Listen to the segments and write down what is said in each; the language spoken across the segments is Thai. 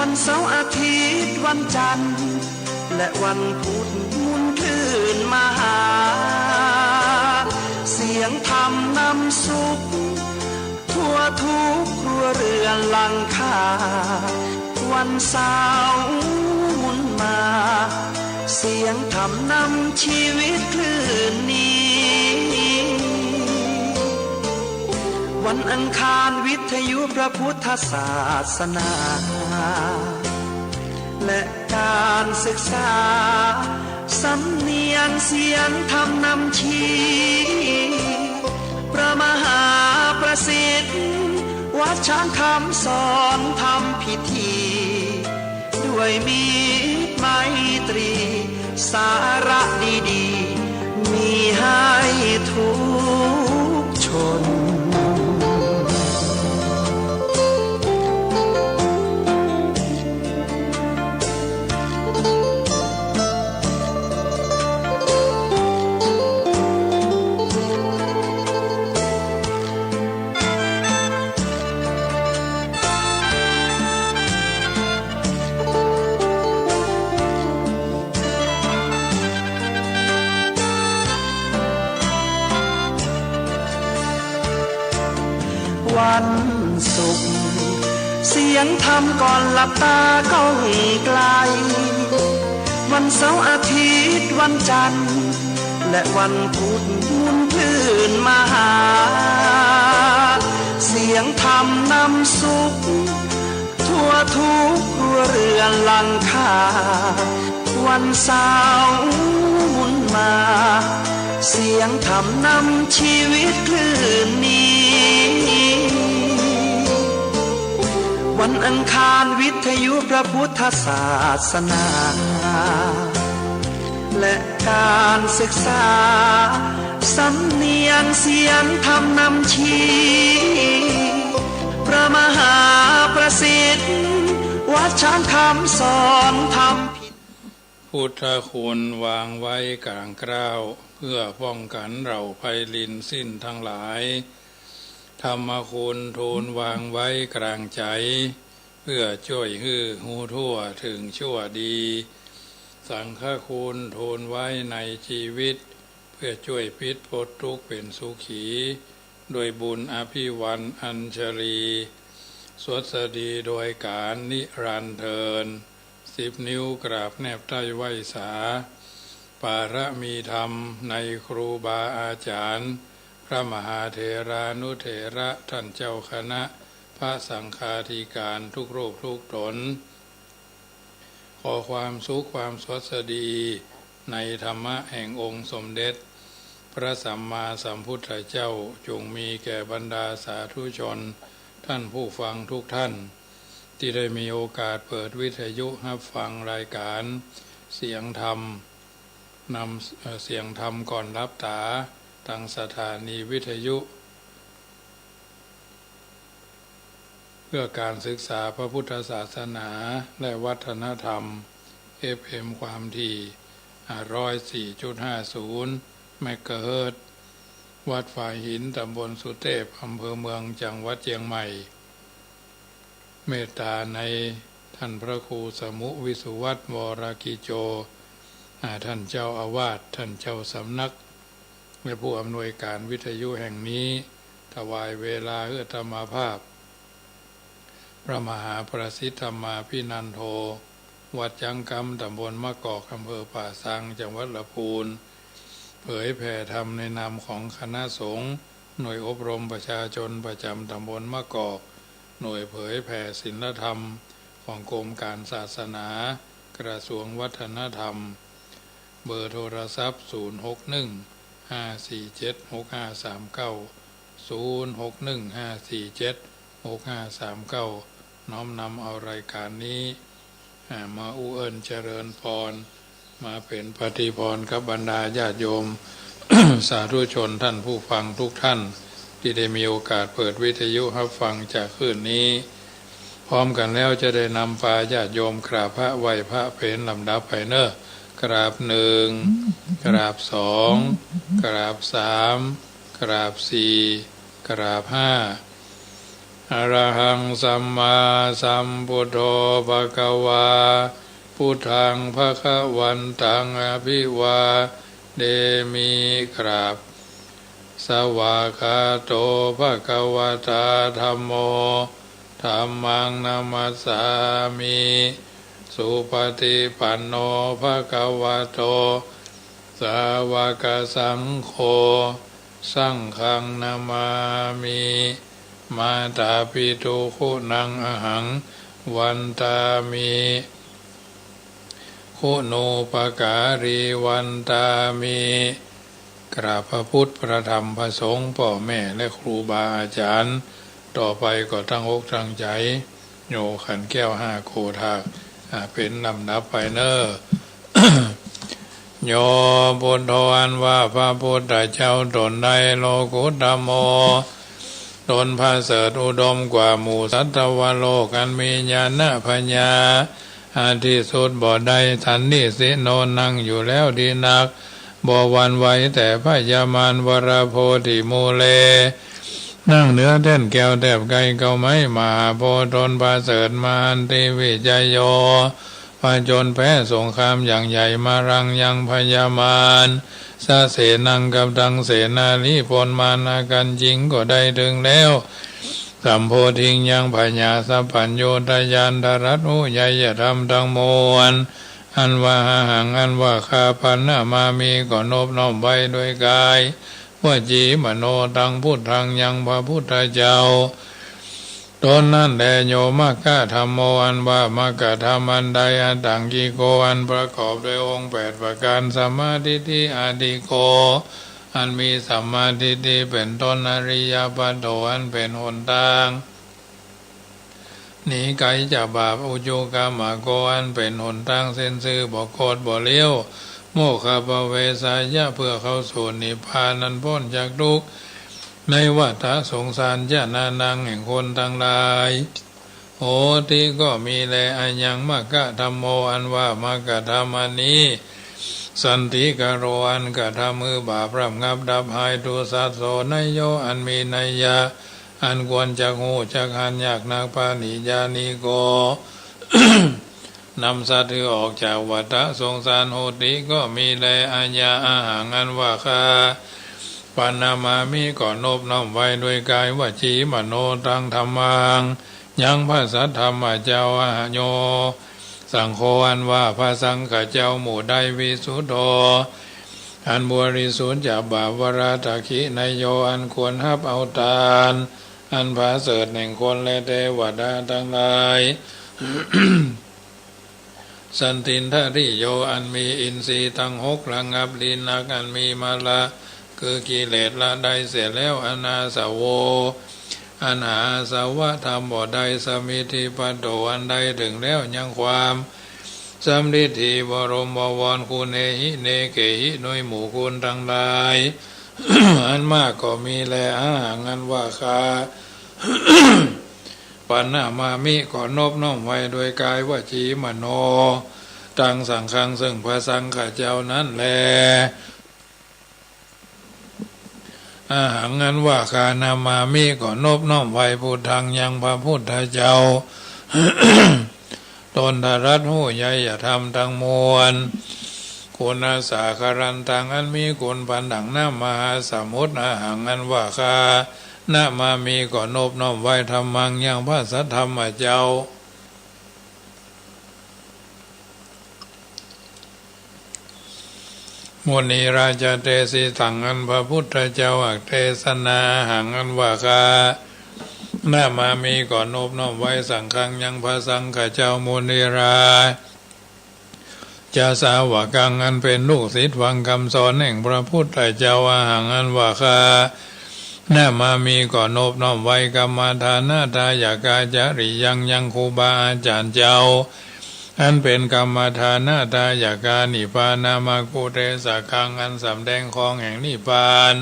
วันเสาร์อาทิตย์วันจันทร์และวันพุธหมุนคลื่นมาหาเสียงธรรมนำสุขทั่วทุกครัวเรือนหลังคาวันเสาร์หมุนมาเสียงธรรมนำชีวิตคลื่นนี้วันอังคารวิทยุพระพุทธศาสนาและการศึกษาสำเนียงเสียงธรรมนำชี้พระมหาประสิทธิ์วัดช้างคำสอนทำพิธีด้วยมีไมตรีสาระดีๆมีให้ทุกชนวันศุกร์เสียงธรรมก่อนหลับตาก้องไกลวันเสาร์อาทิตย์วันจันทร์และวันพุธหมุนคลื่นมาหาเสียงธรรมนำสุขทั่วทุกครัวเรือนหลังคาวันเสาร์หมุนมาเสียงธรรมนำชีวิตคลื่นนี้วันอังคารวิทยุพระพุทธศาสนาและการศึกษาสำเนียงเสียงธรรมนำชี้พระมหาประสิทธิ์วัดช้างคำสอนธรรมพุทธคุณวางไว้กลางเกล้าเพื่อป้องกันเราภัยลินสิ้นทั้งหลายธรรมคุณทูลวางไว้กลางใจเพื่อช่วยฮือหูทั่วถึงชั่วดีสังฆคุณทูลไว้ในชีวิตเพื่อช่วยพิษพ้นทุกข์เป็นสุขีโดยบุญอภิวันอัญชลีสวดดีโดยการนิรันดร์เทิน10 นิ้วกราบแนบใต้ไหวสาปารมีธรรมในครูบาอาจารย์พระมหาเถรานุเถระท่านเจ้าคณะพระสังฆาธิการทุกรูปทุกตนขอความสุขความสวัสดีในธรรมะแห่งองค์สมเด็จพระสัมมาสัมพุทธเจ้าจงมีแก่บรรดาสาธุชนท่านผู้ฟังทุกท่านที่ได้มีโอกาสเปิดวิทยุรับฟังรายการเสียงธรรมนำเสียงธรรมก่อนรับตาทางสถานีวิทยุเพื่อการศึกษาพระพุทธศาสนาและวัฒนธรรม FM ความถี่104.50 เมกะเฮิรตซ์วัดฝ่ายหินตำบลสุเทพอำเภอเมืองจังหวัดเชียงใหม่เมตตาในท่านพระครูสมุวิสุวัตรวรกิโจท่านเจ้าอาวาสท่านเจ้าสำนักและผู้อำนวยการวิทยุแห่งนี้ถวายเวลาเพื่อธรรมภาพพระมหาประสิทธธรรมาภินันโทวัดจังกำตำบลมะกอกอำเภอป่าซังจังหวัดลำพูนเผยแผ่ธรรมในนามของคณะสงฆ์หน่วยอบรมประชาชนประจำตำบลมะกอกหน่วยเผยแผ่ศีลธรรมของกรมการศาสนากระทรวงวัฒนธรรมเบอร์โทรศัพท์06154765390615476539น้อมนำเอารายการนี้มาอุเอิญเจริญพรมาเป็นปฏิพรกับบรรดาญาติโยม สาธุชนท่านผู้ฟังทุกท่านที่ได้มีโอกาสเปิดวิทยุรับฟังจากคืนนี้พร้อมกันแล้วจะได้นำพาญาติโยมกราบพระไหว้พระเพลลำดับไปเนอะกราบ1กราบ2กราบ3กราบ4กราบ5 อะระหังสัมมาสัมพุทโธภะคะวาพุทธังภคะวันตังอภิวาเดมิกราบสวากขาโตภะคะวะตาธัมโมธัมมังนัมมัสสามิสุปฏิปันโนภะคะวะโตสาวกสังโฆสังฆังนามามิมาตาปิตุคุณังอหังวันตามิคุณูปการีวันตามิกราบพระพุทธพระธรรมพระสงฆ์พ่อแม่และครูบาอาจารย์ต่อไปก็ตั้งอกตั้งใจโยขันแก้วห้าโคทากเป็นลำดับไปเนอ โยพุทโธอันว่าพระพุทธเจ้าตนใดโลกุตโมตนพระเสริฐอุดมกว่าหมู่สัตวโลกอันมีญาณปัญญาอาทิสุดบ่ได้ทันนิสิโนนั่งอยู่แล้วดีนักบ่หวันไหวแต่พยามารวรโพธิมูเลนั่งเหนือแท่นแก้วแทบไกลเก่าไม้มาโพตนพระเสริฐมานติวิจโยพระจนแพ้สงครามอย่างใหญ่มารังยังพยามารสะเสนังกับดังเสนาลีพลมานากันจริงก็ได้ถึงแล้วสัมโพธิงยังพญาสัพพัญโยตยานดารัตอุยยธรรมทั้งมวลอันว่าหังอันว่าคาพันนามามีก็นบน้อมไว้ด้วยกายว่าจีมโนตังพุทธังยังพระพุทธเจ้าตนนั่นแลโยมกะธรรมโมอันว่ามกะธรรมอันใดอันตังกิโกอันประกอบด้วยองค์8ประการสัมมาทิฏฐิอาดิโกอันมีสัมมาทิฏฐิเป็นต้นอริยปัตโตอันเป็นหนทางหนีไกลจากบาปอุจุกามโกอันเป็นหนทางเส้นซื่อบ่โคตรบ่เลี้ยวโมฆะปเวสายะเพื่อเข้าสู่นิพพานันพ้นจากทุกข์ในวัฏสงสารญาณานังแห่งคนทั้งหลายโหติก็มีแลอันยังมกะธรรมโมอันว่ามกะธรรมนี้สันติกโรอันกะทำมือบาปรำงับดับหายตุสัตโสนโยอันมีนัยยะอันควรจักหูจักหันยากนักปานิยานิโก นำสัตว์ที่ออกจากวัฏสงสารโหติก็มีแลอัญญาอาหารอันว่าคาปานามามิก่อนนบน้อมไว้ด้วยกายวจีมโนตังธรรมังยังพระสัทธรรมเจ้าอาโยสังโฆอันว่าพระสังฆเจ้าหมู่ใดวิสุทโธอันบริสุทธิ์จากบาปวราตคินายโยอันควรฮับเอาทานอันพระเสริฐแห่งคนและเทวดาทั้งหลาย สันตินทริโยอันมีอินทรีย์ทั้ง6ระงับลินนักอันมีมาละคือกิเลสละได้เสียแล้วอนาสาวโวอันหาสาวะธรรมบ่ได้สมิธิปัตโตอันใดถึงแล้วยังความสำลิธิบรมบวรคุณเนหิเนเกหิหน่วยหมู่คุณทั้งหลาย อันมากก็มีแลอาหารอันว่าคา ปัญนามามิก็นบน้อมไว้โดยกายวจีมโนตังสังฆังซึ่งพระสังฆเจ้านั้นแลอาหารอันว่าคานามามิก็นบน้อมไว้พุทธังยังพระพุทธเจ้า ตนดารัตหูใหญ่อย่าทำทั้งมวลคุณอาสาคารันตังอันมีคุณพันดังน้ามหาสมุทรอาหารอันว่าคานามามีก็นบน้อมไว้ธรรมังยังพระสัทธรรมเจ้ามุนีราชเตสิสังอันพระพุทธเจ้าอักเทศนาหังอันว่าคานามามีก็นบน้อมไว้สังฆังยังพระสังฆเจ้ามุนีราจะสาวกังอันเป็นลูกศิษย์ฟังคำสอนแห่งพระพุทธเจ้าอาหังอันว่าคานามามีก็นบน้อมไว้กรรมฐานาทายากาจาริยังครูบาอาจารย์เจ้าอันเป็นกรรมฐานาทายากานิพพานามากุเตสะคังอันสำแดงของแห่งนิพพาน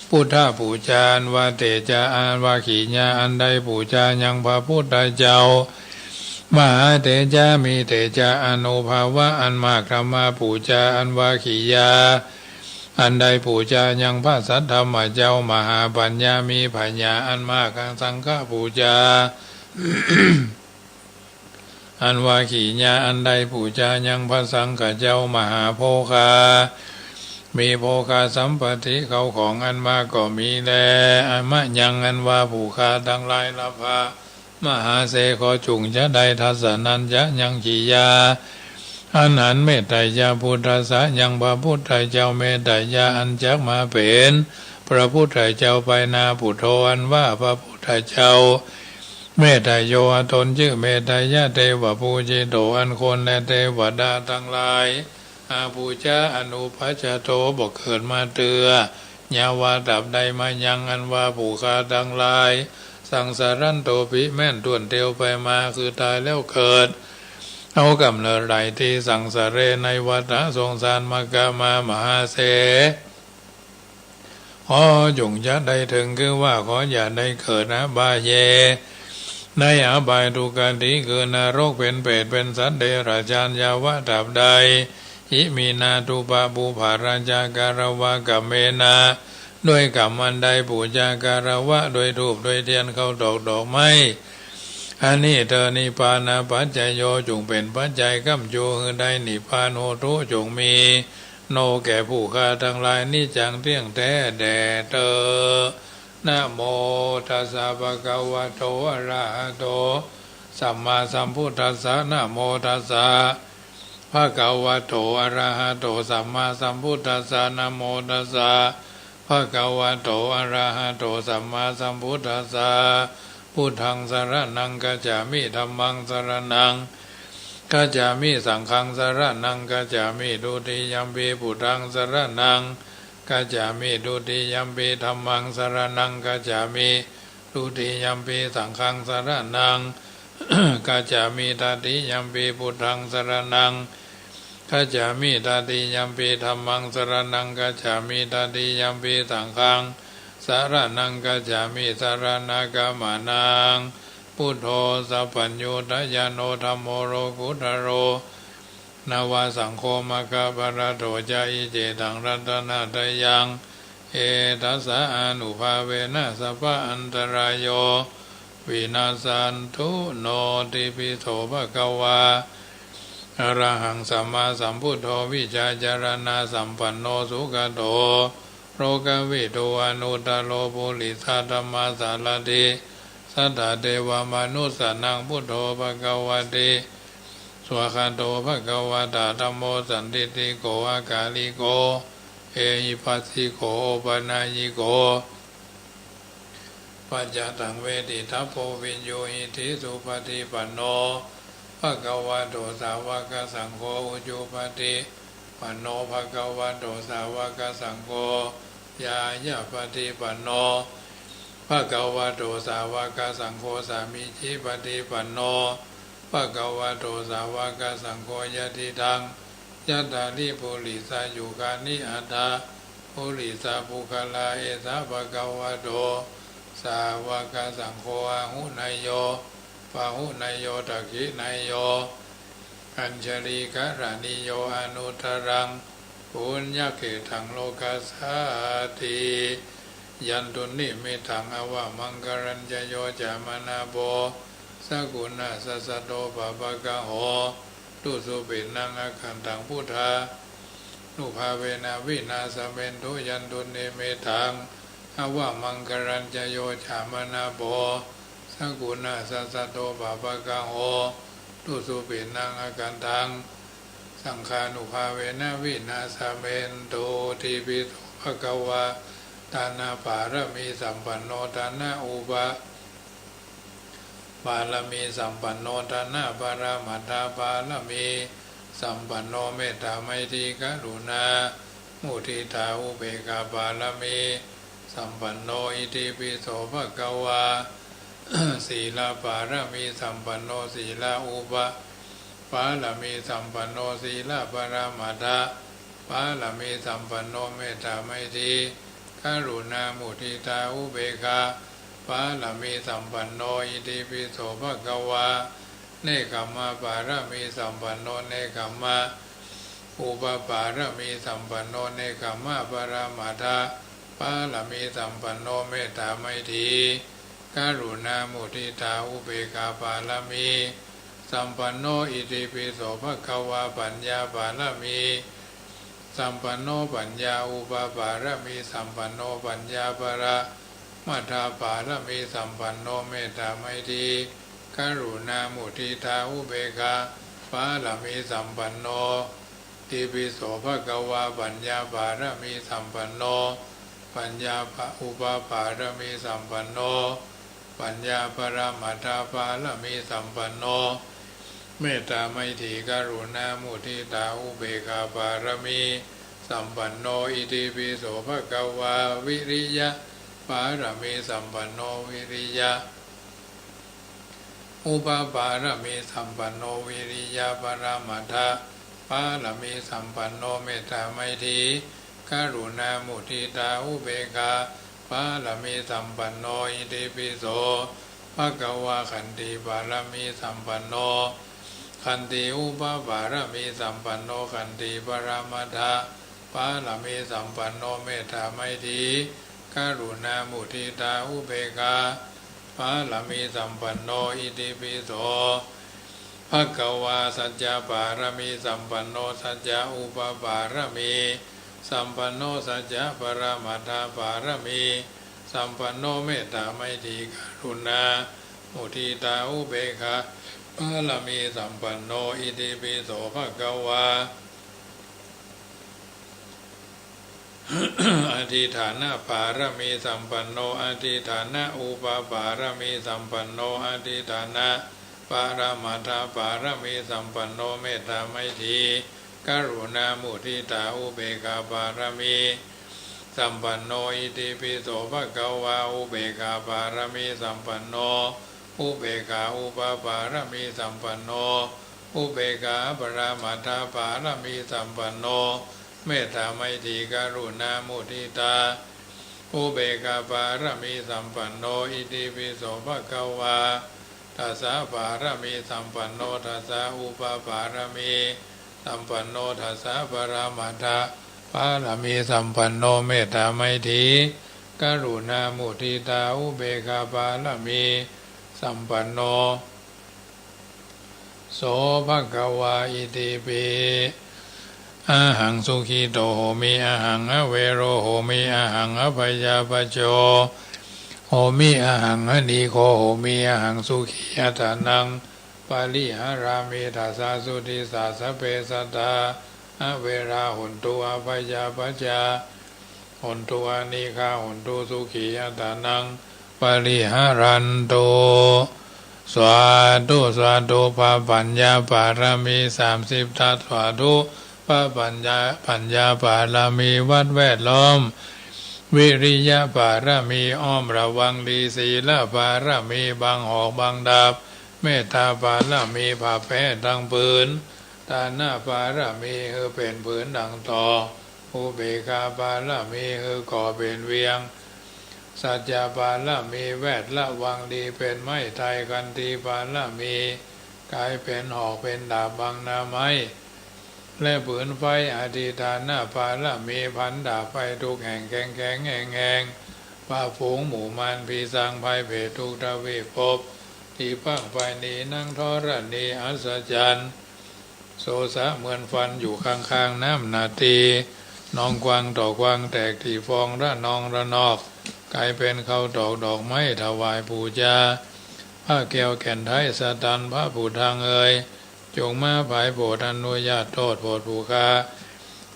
พุทธปูจานว่าเตจาอันว่าขีญาอันใดปูจายังพระพุทธเจ้ามหาเตจามีเตจาอนุภาวะอันมากธรรมาปูจาอันว่าขีญา อันใดปูชายังพระสัทธรรมเจ้ามหาปัญญามีปัญญาอันมากกังสังฆปูชา อันว่าขีญาอันใดปูชายังพระสังฆเจ้ามหาโภคามีโภคาสัมปติเขาของอันมากก็มีแลอันมะยังอันว่าผู้คาทั้งหลายละภามหาเสขอจุงจะได้ทัศนันจะยังขียาอันหันเมตไตรยาพุทธสะยังพระพุทธเจ้าเมตไตรยาอันจักมาเป็นพระพุทธเจ้าไปนาปุโธอันว่าพระพุทธเจ้าเมตไตรโยตนชื่อเมตไตรยะเทวปูจิโตอันคนและเทวดาทั้งหลายอาปูชาอนุปัชโตบอกเกิดมาเตือยาวาดับใดมายังอันว่าผู้คาทั้งหลายสังสารันโตปิแม่นต้วนเตียวไปมาคือตายแล้วเกิดเอากำเนิดไหลที่สังสารเรในวัฏสงสารมกามามหาเสขอจงจะได้ถึงคือว่าขออย่าได้เกิดนะบาเยในอบายทุกข์ที่คือนรกเป็นเปรตเป็นสัตว์เดรัจฉานยาวะดับใดอิมีนาตุปะบุภาราชาการวะกัมเมนาด้วยกรรมอันใดปูชาการวะโดยธูปโดยเทียนเข้าดอกไม้อันนี้เธอนิพพานาปัจจโยจงเป็นปัจจัยกัมโยหือได้นิพพานโหตุจงมีโนแก่ผู้ฆ่าทั้งหลายนี่จังเที่ยงแท้แด่เธอนะโมตัสสะภะคะวะโตอะระหะโตสัมมาสัมพุทธัสสะนะโมตัสสะภะคะวะโตอะระหะโตสัมมาสัมพุทธัสสะนะโมตัสสะภะคะวะโตอะระหะโตสัมมาสัมพุทธัสสะพุทธังสรณังกัจฉามิธัมมังสรณังกัจฉามิสังฆังสรณังกัจฉามิดุติยัมปิพุทธังสรณังกัจฉามิดุติยัมปิธัมมังสรณังกัจฉามิดุติยัมปิสังฆังสรณัง กัจฉามิตติยัมปิพุทธังสรณังกัจฉามิตติยัมปิธัมมังสรณังกัจฉามิตติยัมปิสังฆังสารนังกัจจามิสารนากามานังพุทโธสัพพัญญูตยานโนธัมโมโรกุตโรนาวาสังโฆมะกะปะระโตจาอิเจตังรัตนะตยังเอตัสสะอนุภาเวนะสัพพะอันตรายโยวินาสันตุโนติปิโสภะคะวาอะระหังสัมมาสัมพุทโธวิชาจารณะสัมปันโนสุขโตโรกวิโตอนุตตโลปุริสัตมมาสารติสัทธาเทวมนุสสนังพุทโธภควติสวากาโตภควตาธัมโมสันติติโกอากาลิโกเอหิปัสสิโกปนายิโกปัจจตังเวทิทัพโพวิญโยหิทิสุปฏิปันโนภควโตสาวกสังโฆอุจุปติปันโนภควโตสาวกสังโฆยายาปฏิปันโนภควโตสาวกสังโฆสามิจิปฏิปันโนภควโตสาวกสังโฆยะติทังยัตตาลิปุริสายุกานิอัตถาปุริสาปุคลาเอสาภควโตสาวกสังโฆอาหุนายโยปาหุนายโยตักขินายโยอัญชลีกะรานิโยอนุตรังปุญญเกตังโลกัสสาติยันตุนิมิตังอวะมังกรัญจโยจามนาโบสกุณาสัสสะโตปะปะกะโหตุสุปินังอคันตังพุทธานุภาเวนะวินาสเมนตุยันตุนิมิตังอวะมังกรัญจโยจามนาโบสกุณาสัสสะโตปะปะกะโหตุสุปินังอคันตังสังฆานุภาเวนะวินาสเมนตุทิปิโสภควาตานาปารมีสัมปันโนตานาอุปะบารมีสัมปันโนตานาปารามัตถาบารมีสัมปันโนเมตตาไมตรีกรุณามุทิตาอุเบกขาบารมีสัมปันโนอิติปิโสภควาศีลปารมีสัมปันโนศีลอุปะปาลมีสัมปันโนศีลปรามาทาปาลมีสัมปันโนเมตตาไมตรีกรุณามุทิตาอุเบกขาปาลมีสัมปันโนอิติปิโสภควาเนกัมมาปารมีสัมปันโนเนกัมมา อุปปารมีสัมปันโนเนกขมะปรามาทะปาลมีสัมปันโนเมตตาไมตรีกรุณามุทิตาอุเบกขาปาลมีสัมปันโนอิติปิโสภควาปัญญาปาลมีสัมปันโนปัญญาอุปปารมีสัมปันโนปัญญาปรามัทธาปารมีสัมปันโนเมตตาไมตรีกรุณามุทิตาอุเบกขาปาลมีสัมปันโนอิติปิโสภควาปัญญาปารมีสัมปันโนปัญญาอุปปารมีสัมปันโนปัญญาปรามัทธาปารมีสัมปันโนเมตตาไมตรีกรุณามุทิตาอุเบกขาปารมีสัมปันโนอิติปิโสภควาวิริยะปารมีสัมปันโนวิริยะอุปปารมีสัมปันโนวิริยะปรามัทธาปารมีสัมปันโนเมตตาไมตรีกรุณามุทิตาอุเบกขาปารมีสัมปันโนอิติปิโสภควาขันติปารมีสัมปันโนขันติอุปปารมีสัมปันโนขันติปรามัทธาปารมีสัมปันโนเมตตาไมตรีกรุณามุทิตาอุเบกขาปารมีสัมปันโนอิติปิโสภควาสัจจะปารมีสัมปันโนสัจจะอุปปารมีสัมปันโนสัจจะปรามัทธาปารมีสัมปันโนเมตตาไมตรีกรุณามุทิตาอุเบกขาปารมีสัมปันโนอิติปิโสภควา อธิฐานะปารมีสัมปันโนอธิฐานะอุปปารมีสัมปันโนอธิฐานะปารามัทธาปารมีสัมปันโนเมตตาไมตรีกรุณามุทิตาอุเบกขาปารมีสัมปันโนอิติปิโสภควาอุเบกขาปารมีสัมปันโนอุเบกขาอุปปารมีสัมปันโนอุเบกขาปรามัทธาปารมีสัมปันโนเมตตาไมตรีกรุณามุทิตาอุเบกขาปารมีสัมปันโนอิติปิโสภควาทัสสะปารมีสัมปันโนทัสสะอุปปารมีสัมปันโนทัสสะปรามัทธาปารมีสัมปันโนเมตตาไมตรีกรุณามุทิตาอุเบกขาปารมีสัมปันโนโสภควาอิติปิอาหังสุขีโตโหมิอาหังอเวโรโหมิอาหังอภัยยาปโจโหมิอาหังอนีโคโหมิอาหังสุขีอัตานังปาลิหารามิทัสสะสุติสาสะเปสัตตาอเวราหุนตุอภัยยาปจาหุนตุอานิคาหุนตุสุขีอัตานังปาลิหารันตุสวาธุสวาธุปะปัญญาปารมี30ทัสสวาธุปะปัญญาปารมีวัดแวดล้อมวิริยะปารมีอ้อมระวังดีศีลปารมีบังหอกบังดาบเมตตาปารมีผ่าแพ้ดังปืนตาหน้าปารมีคือเป็นผืนดังต่ออุเบกขาปารมีคือก่อเป็นเวียงสัจจะปารมีแวดละวังดีเป็นไม้ไทยกันตีปารมีกายเป็นหอกเป็นดาบบังนาไม้และผืนไฟอธิฐานะปารมีพันดาบไฟทุกแห่งแข็งแข็งแห่งป่าฝูงหมู่มันพีสังภัยเพทุกทวีภพที่พังไฟนี้นั่งทรณีอัศจรรย์โสสะเหมือนฟันอยู่ข้างๆน้ำนาทีน้องกวางต่อกวางแตกที่ฟองระนองระนอกกลายเป็นข้าวดอกไม้ถวายปูจาผ้าแก้วแก่นไทยสตันพระผู้ทางเอ่ยจงมาภายโปรดอนุญาตโทษโปรดผู้ค้า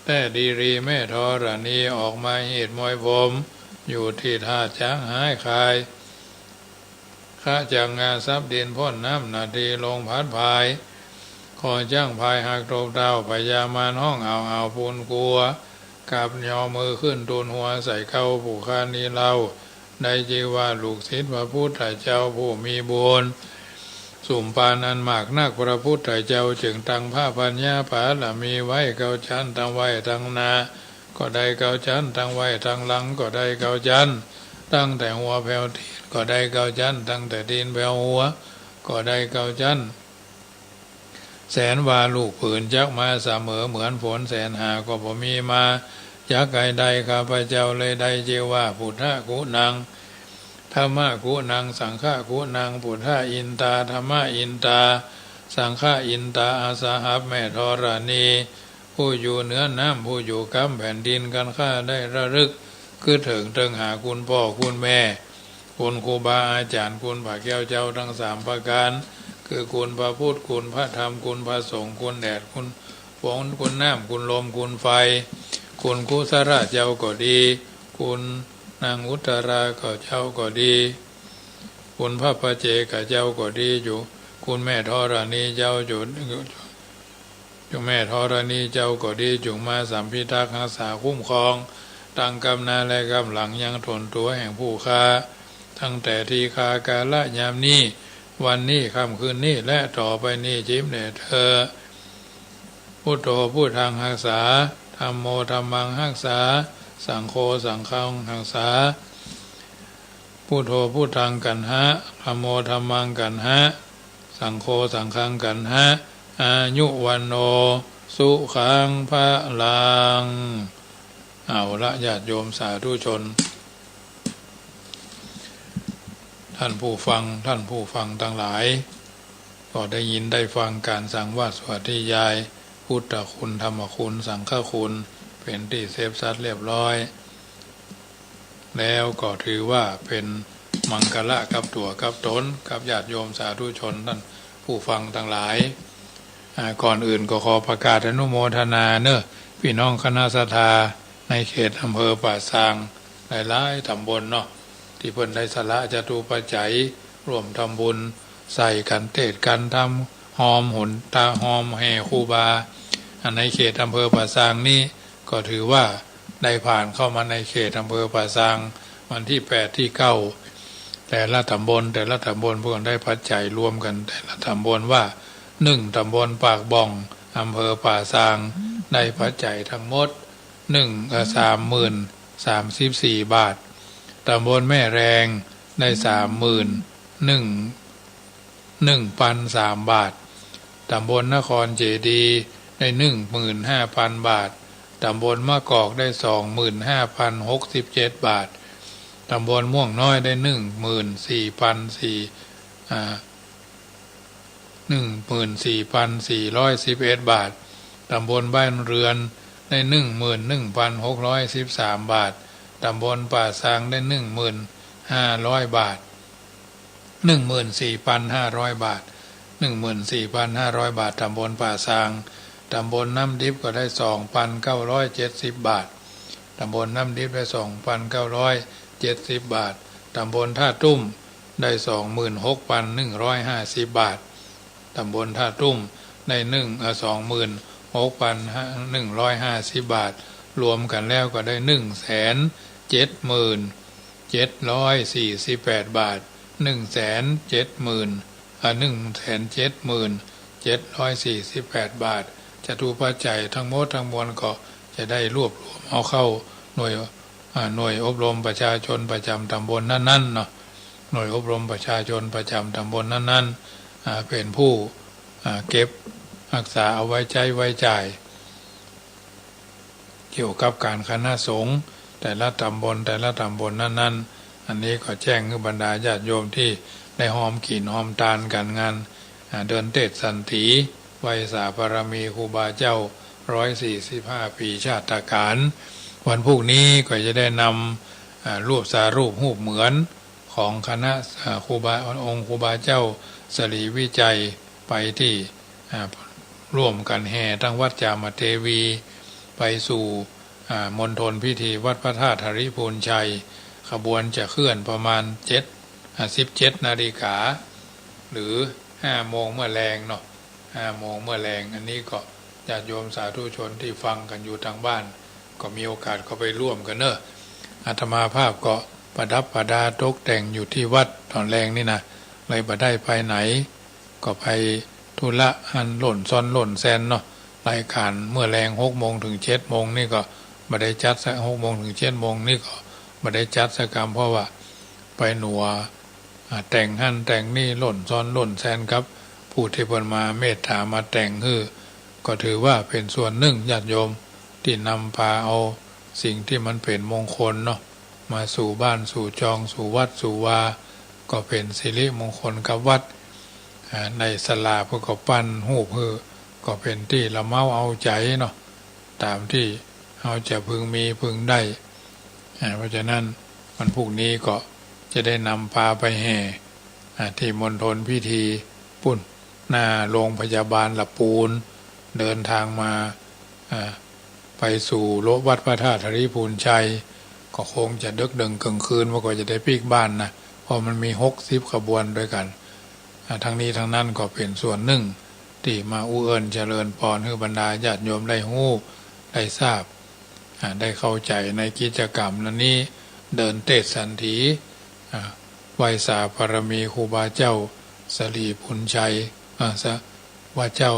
แต่ดีรีแม่ธรณีออกมาหีดมวยผมอยู่ที่ท่าช้างหายคายข้าจากงานทรัพย์ดินพ่นน้ำนาทีลงพัดพายขอจ้างพายหักตบดาวพยามานห้องเอาปูนกลัวกับยอมือขึ้นตูนหัวใส่เข้าผู้ค้านี้เล่าได้จีว่าลูกศิษย์พระพุทธเจ้าผู้มีบุญสุ่มปานอันมากนักพระพุทธเจ้าจึงตั้งผ้าปัญญาปาละมีไว้เกาชันตั้งไว้ตั้งนาก็ได้เกาชันตั้งไว้ตั้งหลังก็ได้เกาชันตั้งแต่หัวแผ่วทีก็ได้เกาชันตั้งแต่ดินแผ่วหัวก็ได้เกาชัน แสนว่าลูกผืนจักมาเสมอเหมือนฝนแสนหาก็บ่มีมาจักไกใดข้าพเจ้าเลยใดเจว่าพุทธกุณังธรรมกุณังสังฆกุณังพุทธอินตาธรรมอินตาสังฆอินตาอาสาหับแม่ธรณีผู้อยู่เหนือน้ำผู้อยู่กำแผ่นดินกันข้าได้ระลึกคือถึงหาคุณพ่อคุณแม่คุณครูบาอาจารย์คุณพระแก้วเจ้าทั้งสามประการคือคุณพระพุทธคุณพระธรรมคุณพระสงฆ์คุณแดดคุณฝนคุณน้ำคุณลมคุณไฟคุณคุสระเจ้าก็ดีคุณนางอุตราก็เจ้าก็ดีคุณพระพเจกับเจ้าก็ดีอยู่คุณแม่ธรณีเจ้าอยู่แม่ธรณีเจ้าก็ดีจุงมาสัมพิทักษ์รักษาคุ้มครองตั้งกำนาและกำหลังยังทนตัวแห่งผู้ค้าตั้งแต่ทีคากาละยามนี้วันนี้ค่ำคืนนี้และต่อไปนี้จิ้มเนเธอพุทโธพุทธังรักษาธัมโมธัมมังรักษาสังโฆสังฆังรักษาพุทโธพุทธังกันหะธัมโมธัมมังกันหะสังโฆสังฆังกันหะอายุวันโนสุขังพะลังเอาละญาติโยมสาธุชนท่านผู้ฟังทั้งหลายก็ได้ยินได้ฟังการสั่งว่าสวัสดียายพุทธคุณธรรมคุณสังฆคุณเป็นที่เซฟซัดเรียบร้อยแล้วก็ถือว่าเป็นมังคละกับตัวกับตนกับญาติโยมสาธุชนท่านผู้ฟังทั้งหลายก่อนอื่นก็ขอประกาศอนุโมทนาเนอะพี่น้องคณะสัทธาในเขตอำเภอป่าซางหลายๆตำบลเนาะที่เพิ่นได้สละจตุปัจจัยร่วมทำบุญใส่กันเทศกันทำหอมหุนตาหอมแห่ครูบาในเขตอำเภอป่าซางนี้ก็ถือว่าได้ผ่านเข้ามาในเขตอำเภอป่าซางวันที่8ที่9แต่ละตำบลพวกได้ปัจจัยรวมกันแต่ละตำบลว่า1ตำบลปากบ่องอำเภอป่าซางได้ปัจจัยทั้งหมด30,034 บาทตำบลแม่แรงได้31,003 บาทตำบลนครเจดีย์ได้ 15,000 บาทตำบลมะกอกได้ 25,067 บาทตำบลม่วงน้อยได้ 14,411 บาทตำบลบ้านเรือนได้ 11,613 บาทตำบลป่าซางได้ 1,500 บาท 14,500 บาท 14,500 บาทตำบลป่าซางตำบลน้ำดิบก็ได้ 2,970 บาทตำบลน้ำดิบได้ 2,970 บาทตำบลท่าตุ้มได้ 26,150 บาทตำบลท่าตุ้มได้26,150 บาทรวมกันแล้วก็ได้ 170,748 บาท 170,748 บาทจตุปัจจัยทั้งหมดทั้งมวลก็จะได้รวบรวมเอาเข้าหน่วยอบรมประชาชนประจำตำบลนั้นๆเนาะหน่วยอบรมประชาชนประจำตำบลนั้นๆเป็นผู้เก็บรักษาเอาไว้ใช้ไว้จ่ายเกี่ยวกับการคณะสงฆ์แต่ละตำบลนั้นๆอันนี้ก็แจ้งให้บรรดาญาติโยมที่ได้หอมขีนหอมตาลกันงานเดินเทศสันติไวยสาบารมีครูบาเจ้า145 ปีชาติการวันพรุ่งนี้ก็จะได้นำรูปรูปเหมือนของคณะครูบาองค์ครูบาเจ้าสรีวิจัยไปที่ร่วมกันแห่ทั้งวัดจามเทวีไปสู่มณฑลพิธีวัดพระธาตุหริพูนชัยขบวนจะเคลื่อนประมาณ17 นาฬิกาหรือ5 โมงเมื่อแรงเนาะ5 โมงเมื่อแรงอันนี้ก็ญาติโยมสาธุชนที่ฟังกันอยู่ทางบ้านก็มีโอกาสก็ไปร่วมกันเนอะอาตมาภาพก็ประดับประดาตกแต่งอยู่ที่วัดตอนแรงนี่นะเลยบ่ได้ไปไหนก็ไปธุระอันหล่นซ้อนหล่นแซนเนาะรายการเมื่อแรง6 โมงถึง7 โมงนี่ก็บ่ได้จัดสัก6 โมงถึง7 โมงนี่ก็บ่ได้จัดสักกรรมเพราะว่าไปหนัวแต่งหั่นแต่งนี่หล่นซ้อนหล่นแซนครับพ ผู้ที่เพิ่นมาเมตตามาแต่งก็ถือว่าเป็นส่วนหนึ่งญาติโยมที่นำพาเอาสิ่งที่มันเป็นมงคลเนาะมาสู่บ้านสู่จองสู่วัดสู่วาก็เป็นสิริมงคลกับวัดในศาลาเพื่อก็ปั้นรูปก็เป็นที่ละเมาเอาใจเนาะตามที่เราจะพึงมีพึงได้เพราะฉะนั้นวันพรุ่งนี้ก็จะได้นำพาไปแห่ที่มณฑลพิธีปุ่นหน้าโรงพยาบาลละปูนเดินทางมาไปสู่วัดพระธาตุธริพูนชัยก็คงจะดึกดึงกลางคืนว่าก็จะได้ปีกบ้านนะเพราะมันมี60ขบวนด้วยกันทั้งนี้ทั้งนั้นก็เป็นส่วนหนึ่งที่มาอุเอิญเจริญพรให้บรรดาญาติโยมได้ฮู้ได้ทราบได้เข้าใจในกิจกรรมนั้นนี้เดินเทศสันถีไหว้สาบารมีครูบาเจ้าสลีพุนชัยว่าเจ้า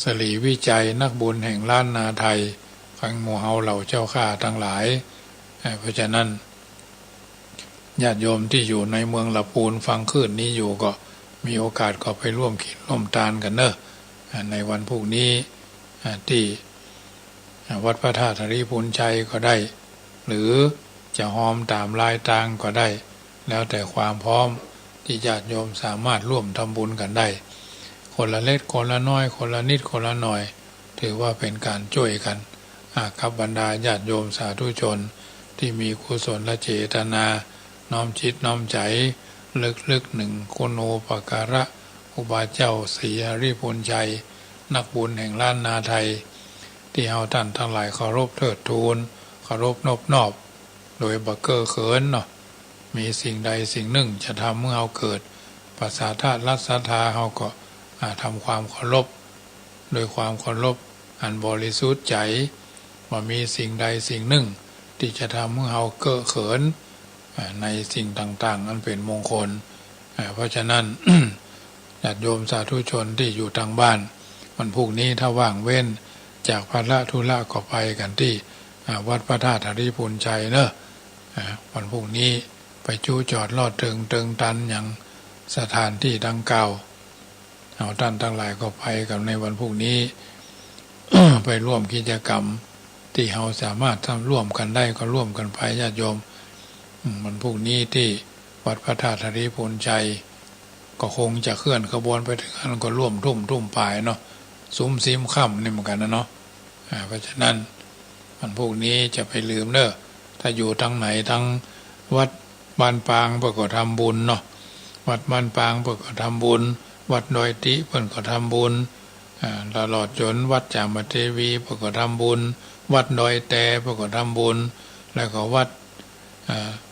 สลีวิจัยนักบุญแห่งล้านนาไทยฟังหมู่เฮาเหล่าเจ้าข้าทั้งหลายเพราะฉะนั้นญาติโยมที่อยู่ในเมืองละปูนฟังคลื่นนี้อยู่ก็มีโอกาสก็ไปร่วมกินร่วมทานกันเนอะในวันพรุ่งนี้ที่วัดพระธาตุธริพูนชัยก็ได้ หรือจะหอมตามลายตางก็ได้แล้วแต่ความพร้อมที่ญาติโยมสามารถร่วมทำบุญกันได้คนละเล็กคนละน้อยคนละนิดคนละหน่อยถือว่าเป็นการช่วยกันกับบรรดาญาติโยมสาธุชนที่มีกุศลและเจตนาน้อมจิตน้อมใจลึกๆหนึ่งคุณูปการะอุบาเจ้าศรีหริพูนชัยนักบุญแห่งล้านนาไทยที่เฮาท่านทั้งหลายเคารพเทิดทูนเคารพนอบโดยบักเกอร์เขินเนาะมีสิ่งใดสิ่งหนึ่งจะทำเมื่อเฮาเกิดปัสสาทะรัศธาเฮาก็ทำความเคารพโดยความเคารพอันบริสุทธิ์ใจว่ามีสิ่งใดสิ่งหนึ่งที่จะทำเมื่อเฮาเก้อเขินในสิ่งต่างๆอันเป็นมงคลเพราะฉะนั้น ญาติโยมสาธุชนที่อยู่ทางบ้านวันพรุ่งนี้ถ้าว่างเว้นจากภาระธุระก็ไปกันที่วัดพระธาตุธริพูนชัยเนอะวันพรุ่งนี้ไปจูจอดลอดเติงตันอย่างสถานที่ดังกล่าวเอาท่านทั้งหลายก็ไปกับในวันพรุ่งนี้ ไปร่วมกิจกรรมที่เราสามารถทำร่วมกันได้ก็ร่วมกันไปญาติโยมวันพรุ่งนี้ที่วัดพระธาตุธริพูนชัยก็คงจะเคลื่อนขบวนไปถึงนั้นก็ร่วมทุ่มปลายเนาะซุ้มซิมค่ำนี่เหมือนกันนะเนาะเพราะฉะนั้นวันพรุ่งนี้จะไปลืมเนอะถ้าอยู่ทางไหนทั้งวัดบ้านปางเพื่อก็ทำบุญเนาะวัดบ้านปางเพื่อก็ทำบุญวัดดอยติเพื่อนก็ทำบุญตลอดจนวัดจามเทวีเพื่อก็ทำบุญวัดดอยแตเพื่อก็ทำบุญแล้วก็วัด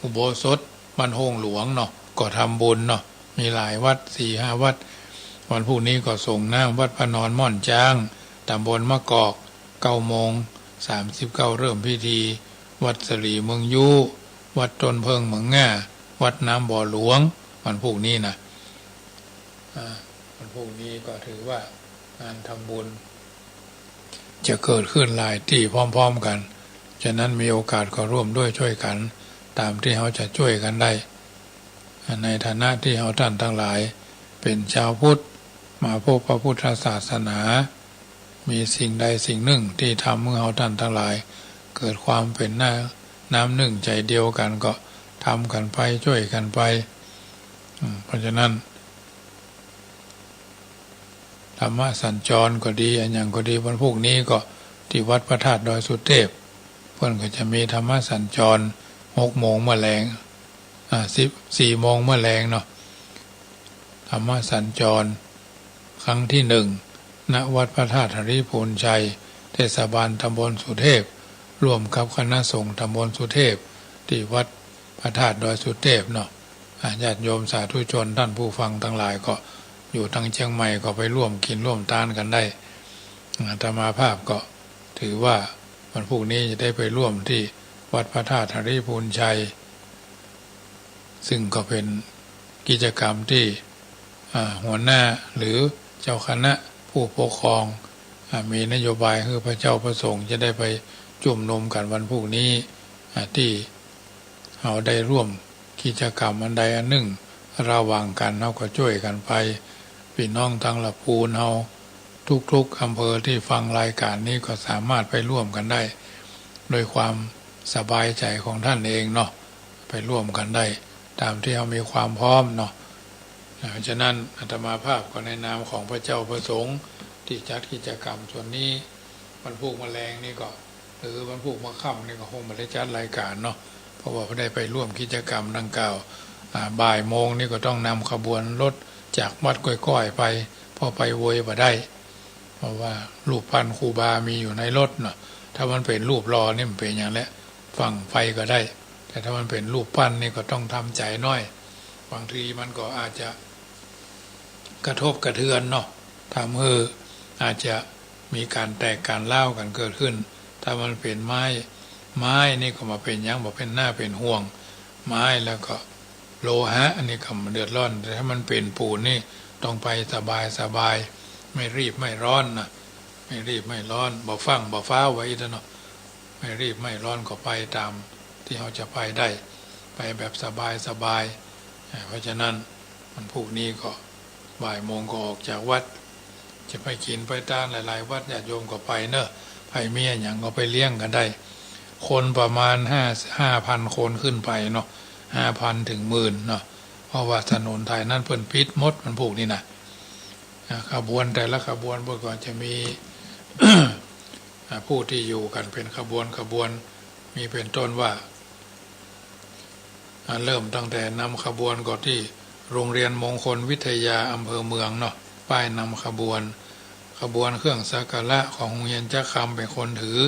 อุโบสถบ้านโฮงหลวงเนาะก็ทำบุญเนาะมีหลายวัด 4-5 วัดวันพรุ่งนี้ก็ส่งน้ำวัดพระนอนม่อนจ้างตำบลมะกอก9:39เริ่มพิธีวัดสลีเมืองยูวัดต้นเพิงเมืองง่าวัดน้ำบ่อหลวงวันพรุ่งนี้นะวันพรุ่งนี้ก็ถือว่างานทำบุญจะเกิดขึ้นหลายที่พร้อมๆกันฉะนั้นมีโอกาสก็ร่วมด้วยช่วยกันตามที่เขาจะช่วยกันได้ในฐานะที่เขาท่านทั้งหลายเป็นชาวพุทธมาพบพระพุทธศาสนามีสิ่งใดสิ่งหนึ่งที่ทำเมื่อเขาท่านทั้งหลายเกิดความเป็นน้ำหนึ่งใจเดียวกันก็ทำกันไปช่วยกันไปเพราะฉะนั้นธรรมะสัญจรก็ดีอันอย่างก็ดีวันพรุ่งนี้ก็ที่วัดพระธาตุดอยสุเทพเพื่อนก็จะมีธรรมะสัญจร6 โมงเมื่อแรง4 โมงเมื่อแรงเนาะธรรมะสัญจรครั้งที่1ณวัดพระธาตุธริพูนชัยเทศบาลตำบลสุเทพร่วมกับคณะสงฆ์ตำบลสุเทพที่วัดพระธาตุดอยสุเทพเนาะญาติโยมสาธุชนท่านผู้ฟังทั้งหลายก็อยู่ทางเชียงใหม่ก็ไปร่วมกินร่วมทานกันได้อาตมาภาพก็ถือว่าวันพรุ่งนี้จะได้ไปร่วมที่วัดพระธาตุธริพูนชัยซึ่งก็เป็นกิจกรรมที่หัวหน้าหรือเจ้าคณะผู้ปกครองมีนโยบายคือพระเจ้าประสงค์จะได้ไปจุ่มนุมกันวันพรุ่งนี้ที่เราได้ร่วมกิจกรรมอันใดอันหนึ่งระหว่างกันเราก็ช่วยกันไป พี่น้องทางละพูนเฮาทุกๆอำเภอที่ฟังรายการนี้ก็สามารถไปร่วมกันได้โดยความสบายใจของท่านเองเนาะไปร่วมกันได้ตามที่เรามีความพร้อมเนาะฉะนั้นอาตมาภาพก็ในนามของพระเจ้าประสงค์ที่จัดกิจกรรมส่วนนี้วันพุธแมลงนี่ก็หรือวันพุธมะค่ำนี่ก็คงไม่ได้จัดรายการเนาะเพราะว่าไม่ได้ไปร่วมกิจกรรมดังกล่าวบ่ายโมงนี่ก็ต้องนำขบวนรถจากวัดก้อยๆไปพอไปโวยมาได้เพราะว่ารูปปั้นครูบามีอยู่ในรถเนาะถ้ามันเป็นรูปรอนี่มันเป็นอย่างนี้ฟังไฟก็ได้แต่ถ้ามันเป็นรูปปั้นนี่ก็ต้องทำใจน้อยบางทีมันก็อาจจะกระทบกระเทือนเนาะทำให้อาจจะมีการแตกการเล่ากันเกิดขึ้นถ้ามันเป็นไม้นี่ก็มาเป็นยังบอกเป็นหน้าเป็นห่วงไม้แล้วก็โลหะอันนี้ก็มันเดือดร้อนแต่ถ้ามันเป็นปูนนี่ต้องไปสบายไม่รีบไม่ร้อนนะไม่รีบไม่ร้อนบ่ฟังบ่ฟ้าไว้เนาะไม่รีบไม่ร้อนก็ไปตามที่เราจะไปได้ไปแบบสบายเพราะฉะนั้นมันพวกนี้ก็บ่ายโมงก็ออกจากวัดจะไปกินไปต้านหลายๆวัดญาติโยมก็ไปเนอะไปเมียอย่างก็ไปเลี้ยงกันได้คนประมาณ5,000 คนขึ้นไปเนาะ5,000 ถึง 10,000เนาะเพราะว่าถนนไทยนั่นเพิ่นพิษมดมันพวกนี้นะขบวนแต่ละขบวนเมื่อก่อนจะมี ผู้ที่อยู่กันเป็นขบวนมีเป็นต้นว่าเริ่มตั้งแต่นำขบวนก็ที่โรงเรียนมงคลวิทยาอำเภอเมืองเนาะป้ายนำขบวนเครื่องสักการะของโรงเรียนจักคำเป็นคนถือ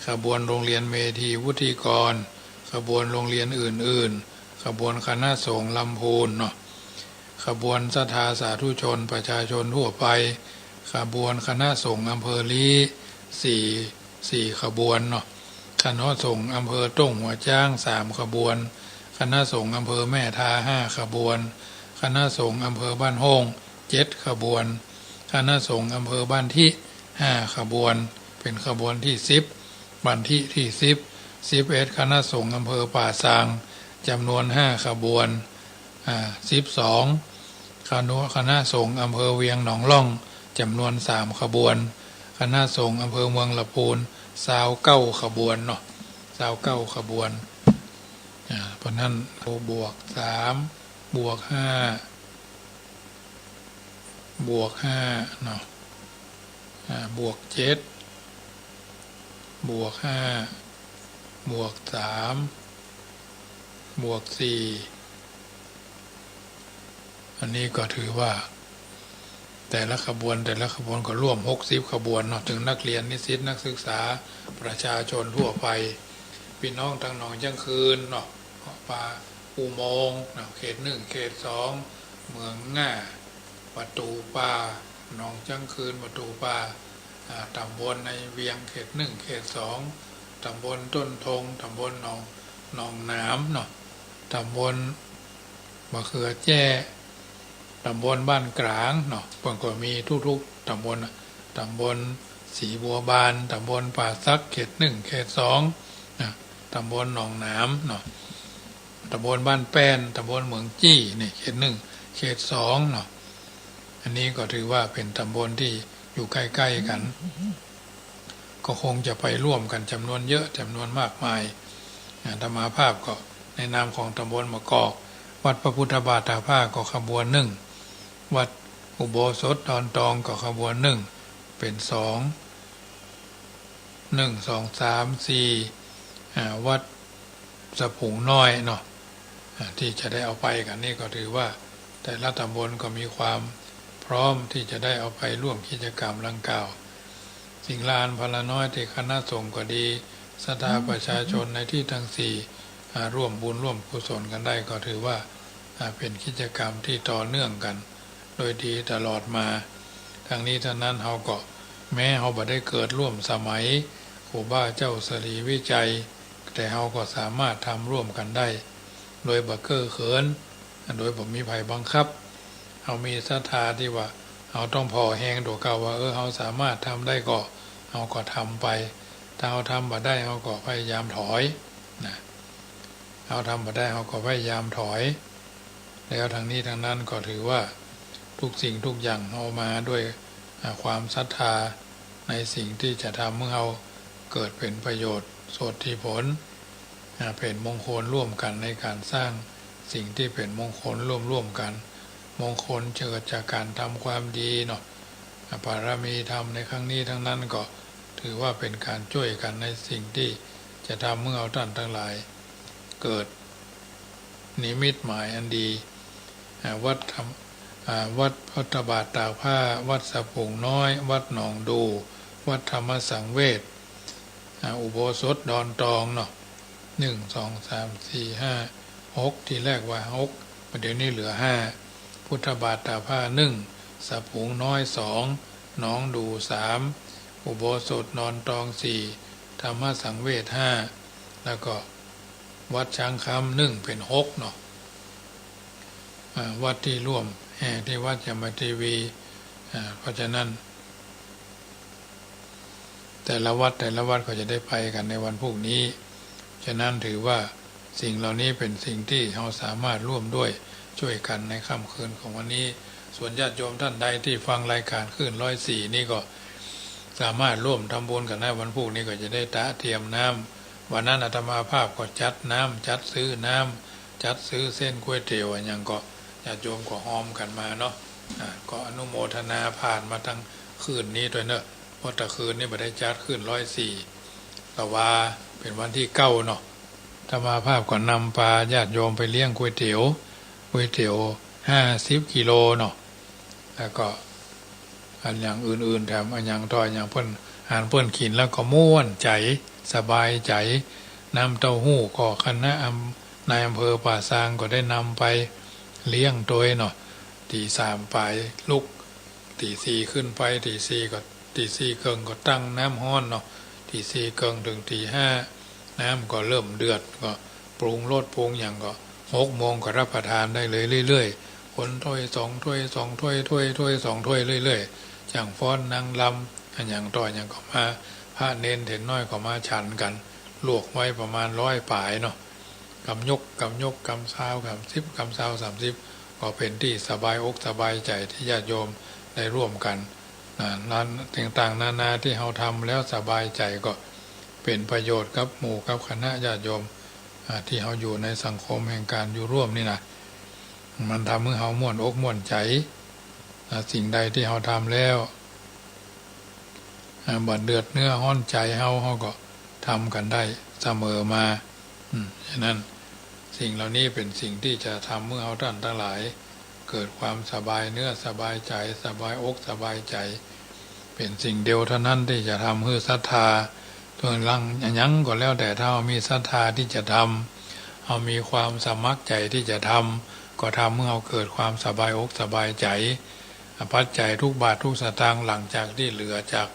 ขบวนโรงเรียนเมธีวุฒิกรขบวนโรงเรียนอื่นๆขบวนคณะสงฆ์ลำพูนเนาะขบวนศรัทธาสาธุชนประชาชนทั่วไปขบวนคณะสงฆ์อำเภอลี้สี่ขบวนเนาะคณะสงฆ์อำเภอต้งหัวจ้าง3 ขบวนคณะสงฆ์อำเภอแม่ทา5 ขบวนคณะสงฆ์อำเภอบ้านโฮง7 ขบวนคณะสงฆ์อำเภอบ้านที่5 ขบวนเป็นขบวนที่10บันที่11คณะสงฆ์อำเภอป่าซางจำนวน5 ขบวน12คณะสงฆ์อำเภอเวียงหนองล่องจำนวน3 ขบวนคณะสงฆ์อำเภอเมืองละพูน29 ขบวนเนาะ29 ขบวนเพราะนั้นบวก3บวก5เนาะบวก7บวก5บวก3บวก4อันนี้ก็ถือว่าแต่ละขบวนก็ร่วม60 ขบวนเนาะถึงนักเรียนนิสิตนักศึกษาประชาชนทั่วไปพี่น้องทางหนองจังคืนเนาะป่าอุโมงค์เขต1เขต2เมืองง่าประตูป่าหนองจังคืนประตูป่าตำบลในเวียงเขต1เขต2ตำบลต้นทงตำบลหนองน้ำเนาะตำบลมะเขือแจ้ตำบลบ้านกลางเนาะเพิ่นก็มีทุกๆตำบลสีบัวบานตำบลป่าซักเขต1เขต2นะตำบลหนองน้ำเนาะตำบลบ้านแป้นตำบลเมืองจี้นี่เขต1เขต2เนาะอันนี้ก็ถือว่าเป็นตำบลที่อยู่ใกล้ๆกันก็คงจะไปร่วมกันจำนวนเยอะจำนวนมากมายอาตมาภาพก็ในนามของตำบลมะกอกวัดพระพุทธบาทตาผ้าก็ขบวน1วัดอุโบสถดอนตองก็ขบวน1เป็น2 วัดสะพุงน้อยเนาะที่จะได้เอาไปกันนี่ก็ถือว่าแต่ละตำบลก็มีความพร้อมที่จะได้เอาไปร่วมกิจกรรมดังกล่าวสิ่งลานพลาน้อยที่คณะสงฆ์ก็ดีศรัทธาประชาชนในที่ทั้ง4ร่วมบุญร่วมกุศลกันได้ก็ถือว่าเป็นกิจกรรมที่ต่อเนื่องกันโดยดีตลอดมาทั้งนี้ทั้งนั้นเราก็แม้เราบ่ได้เกิดร่วมสมัยครูบาเจ้าสรีวิจัยแต่เราก็สามารถทำร่วมกันได้โดยบ่เก้อเขินโดยบ่มีภัยบังคับเรามีศรัทธาที่ว่าเราต้องพอแห้งตัวเก่าว่าเราสามารถทำได้ก็เราก็ทำไปถ้าเราทำบ่ได้เราก็พยายามถอยนะเราทำบ่ได้เราก็พยายามถอยแล้วทางนี้ทางนั้นก็ถือว่า ทุกสิ่งทุกอย่างเอามาด้วยความศรัทธาในสิ่งที่จะทำให้เราเกิดเป็นประโยชน์โสติผลเป็นมงคลร่วมกันในการสร้างสิ่งที่เป็นมงคลร่วมกันมงคลเกิดจากการทำความดีเนาะบารมีธรรมในครั้งนี้ทั้งนั้นก็ถือว่าเป็นการช่วยกันในสิ่งที่จะทำเมื่อเอาท่านทั้งหลายเกิดนิมิตหมายอันดีวัดธรรมวัดพุทธบาทตากผ้าวัดสะพุงน้อยวัดหนองดูวัดธรรมสังเวชอุโบสถดอนตองเนาะ1 2 3 4 5 6ที่แรกว่า6เดี๋ยวนี้เหลือ5พุทธบาทตากผ้า1สะพุงน้อย2หนองดู3อุโบสถดอนตอง4ธรรมสังเวช5แล้วก็วัดช้างคำ1เป็น6เนาะวัดที่ร่วมแห่ที่วัดยมทีวีเพราะฉะนั้นแต่ละวัดก็จะได้ไปกันในวันพรุ่งนี้ฉะนั้นถือว่าสิ่งเหล่านี้เป็นสิ่งที่เราสามารถร่วมด้วยช่วยกันในค่ำคืนของวันนี้ส่วนญาติโยมท่านใดที่ฟังรายการคลื่น104นี่ก็สามารถร่วมทำบุญกันในวันพรุ่งนี้ก็จะได้ตะเทียมน้ำวันนั้นอาตมาภาพก็จัดน้ำจัดซื้อน้ำจัดซื้อเส้นก๋วยเตี๋ยวอย่างก็ญาติโยมก็หอมกันมาเนาะก็อนุโมทนาผ่านมาทั้งคืนนี้ด้วยเนอะเพราะแต่คืนนี้ไม่ได้จัดคืน104แต่ว่าเป็นวันที่9เนาะธรรมาภาพก็นำปลาญาติโยมไปเลี้ยงก๋วยเตี๋ยว50 กิโลเนาะแล้วก็อันอย่างอื่นๆแถมอันอย่างต่ออย่างเพิ่นอ่านเพิ่นกินแล้วก็ม่วนใจสบายใจน้ำเต้าหู้ก็คณะนายอำเภอป่าซางก็ได้นำไปเลี้ยงตัวเนาะตี 3ไปลุกตี 4ขึ้นไปตี 4ก็ตี 4ครึ่งก็ตั้งน้ำห้อนเนาะตี 4ครึ่งถึงตี 5น้ำก็เริ่มเดือดก็ปรุงรสปรุงอย่างก็6 โมงก็รับประทานได้เลยเรื่อยๆคนถ้วย2 ถ้วย2 ถ้วย2 ถ้วยเรื่อยๆจังฟ้อนนางลำอันอย่างต่ออย่างก็มาพระเนนเถรน้อยก็มาฉันกันลวกไว้ประมาณ100 ปลายเนาะกำยกกำซาวกำ10กำซาว30ก็เป็นที่สบายอกสบายใจที่ญาติโยมได้ร่วมกันนั้นต่างๆนานาที่เราทำแล้วสบายใจก็เป็นประโยชน์กับหมู่กับคณะญาติโยมที่เราอยู่ในสังคมแห่งการอยู่ร่วมนี่นะมันทำให้เราม่วนอกม่วนใจสิ่งใดที่เราทำแล้วบัดเดือดเนื้อห้อนใจเราก็ทำกันได้เสมอมาฉะนั้นสิ่งเหล่านี้เป็นสิ่งที่จะทำเมื่อเราท่านทั้งหลายเกิดความสบายเนื้อสบายใจสบายอกสบายใจเป็นสิ่งเดียวเท่านั้นที่จะทำให้ศรัทธาตัวลังยังก็แล้วแต่ถ้าเรามีศรัทธาที่จะทำเรามีความสมัครใจที่จะทำก็ทำเมื่อเราเกิดความสบายอกสบายใจปัจจัยทุกบาททุกสตางค์หลังจากที่เหลือจาก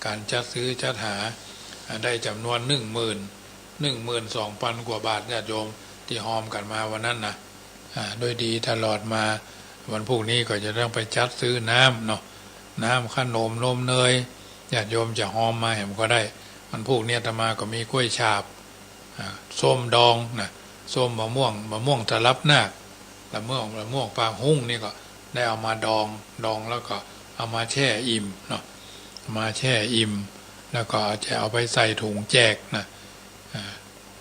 การจัดซื้อจัดหาได้จำนวน12,000 กว่าบาทญาติโยมที่หอมกันมาวันนั้นนะโดยดีตลอดมาวันพรุ่งนี้ก็จะต้องไปจัดซื้อน้ำเนาะน้ำขนมนมเนยญาติโยมจะหอมมาแหมก็ได้วันพรุ่งนี้อาตมาก็มีกล้วยฉาบส้มดองนะส้มมะม่วงตะลับนาคมะม่วงปลาหุ้งนี่ก็ได้เอามาดองแล้วก็เอามาแช่อิ่มเนาะมาแช่อิ่มแล้วก็จะเอาไปใส่ถุงแจกนะ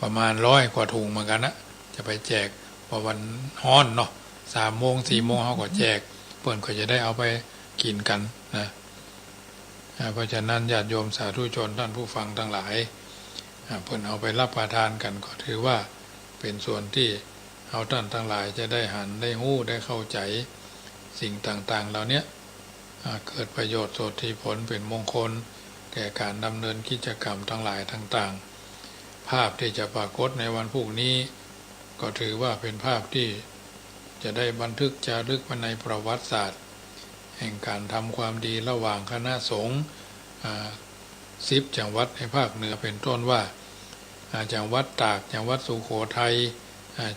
ประมาณ100 กว่าถุงเหมือนกันนะจะไปแจกพอวันฮ้อนเนาะ3 โมง 4 โมงเขาก็แจกเพื่อนก็จะได้เอาไปกินกันนะเพราะฉะนั้นญาติโยมสาธุชนท่านผู้ฟังทั้งหลายเพื่อนเอาไปรับประทานกันก็ถือว่าเป็นส่วนที่เอาท่านทั้งหลายจะได้หันได้หู้ได้เข้าใจสิ่งต่างๆเหล่านี้เกิดประโยชน์โสติผลเป็นมงคลแก่การดำเนินกิจกรรมทั้งหลายต่างๆภาพที่จะปรากฏในวันพรุ่งนี้ก็ถือว่าเป็นภาพที่จะได้บันทึกจารึกไว้ในประวัติศาสตร์แห่งการทำความดีระหว่างคณะสงฆ์10 จังหวัดในภาคเหนือเป็นต้นว่าจังหวัดตากจังหวัดสุโขทัย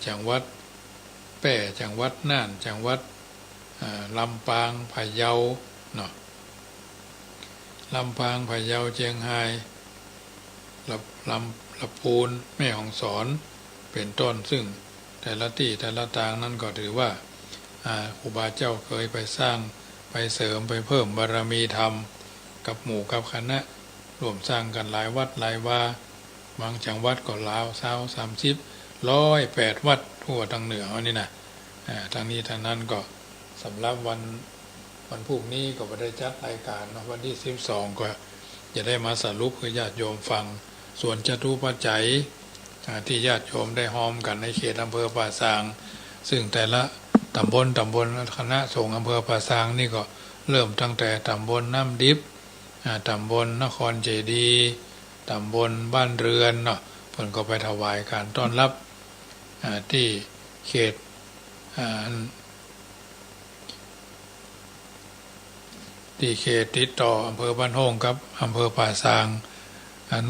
จังหวัดแพร่จังหวัดน่านจังหวัดลำปางพะเยาเนาะลำปางพะเยาเชียงรายลำพูนแม่ฮ่องสอนเป็นต้นซึ่งแต่ละที่แต่ละทางนั้นก็ถือว่า ครูบาเจ้าเคยไปสร้างไปเสริมไปเพิ่มบารมีธรรมกับหมู่กับคณะร่วมสร้างกันหลายวัดหลายวาบางจังหวัดก็ลาว30 108 วัดทั่วทางเหนือนี่นะทางนี้ทางนั้นก็สำหรับวันพรุ่งนี้ก็ไม่ได้จัดรายการเนาะวันที่12ก็จะได้มาสรุปให้ญาติโยมฟังส่วนจตุปัจจัยที่ญาติโยมได้ห้อมกันในเขตอำเภอป่าซางซึ่งแต่ละตำบลคณะสงฆ์อำเภอป่าซางนี่ก็เริ่มตั้งแต่ตำบลน้ำดิบตำบลนครเจดีย์ตำบลบ้านเรือนเนาะเพิ่นก็ไปถวายการต้อนรับที่เขตติดต่ออำเภอบ้านโฮงกับอำเภอป่าซาง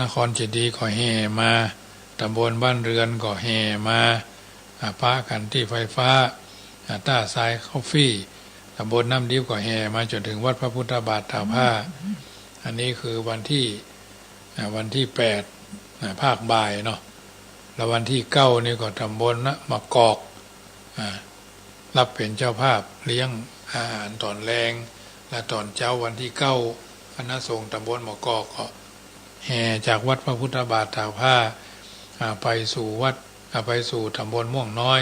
นครเจดีย์ก็แห่มาตำบลบ้านเรือนก็แห่มาพระกันที่ไฟฟ้าต้าทรายคอฟฟี่ตำบลน้ำดิบก็แห่มาจนถึงวัดพระพุทธบาทตากผ้าอันนี้คือวันที่8ภาคบ่ายเนาะแล้ววันที่9นี่ก็ตำบลนะมะกอกรับเป็นเจ้าภาพเลี้ยงอาหารตอนแรงและตอนเช้าวันที่9คณะสงฆ์ตำบลมะกอกก็แห่จากวัดพระพุทธบาทตากผ้าไปสู่ตำบลม่วงน้อย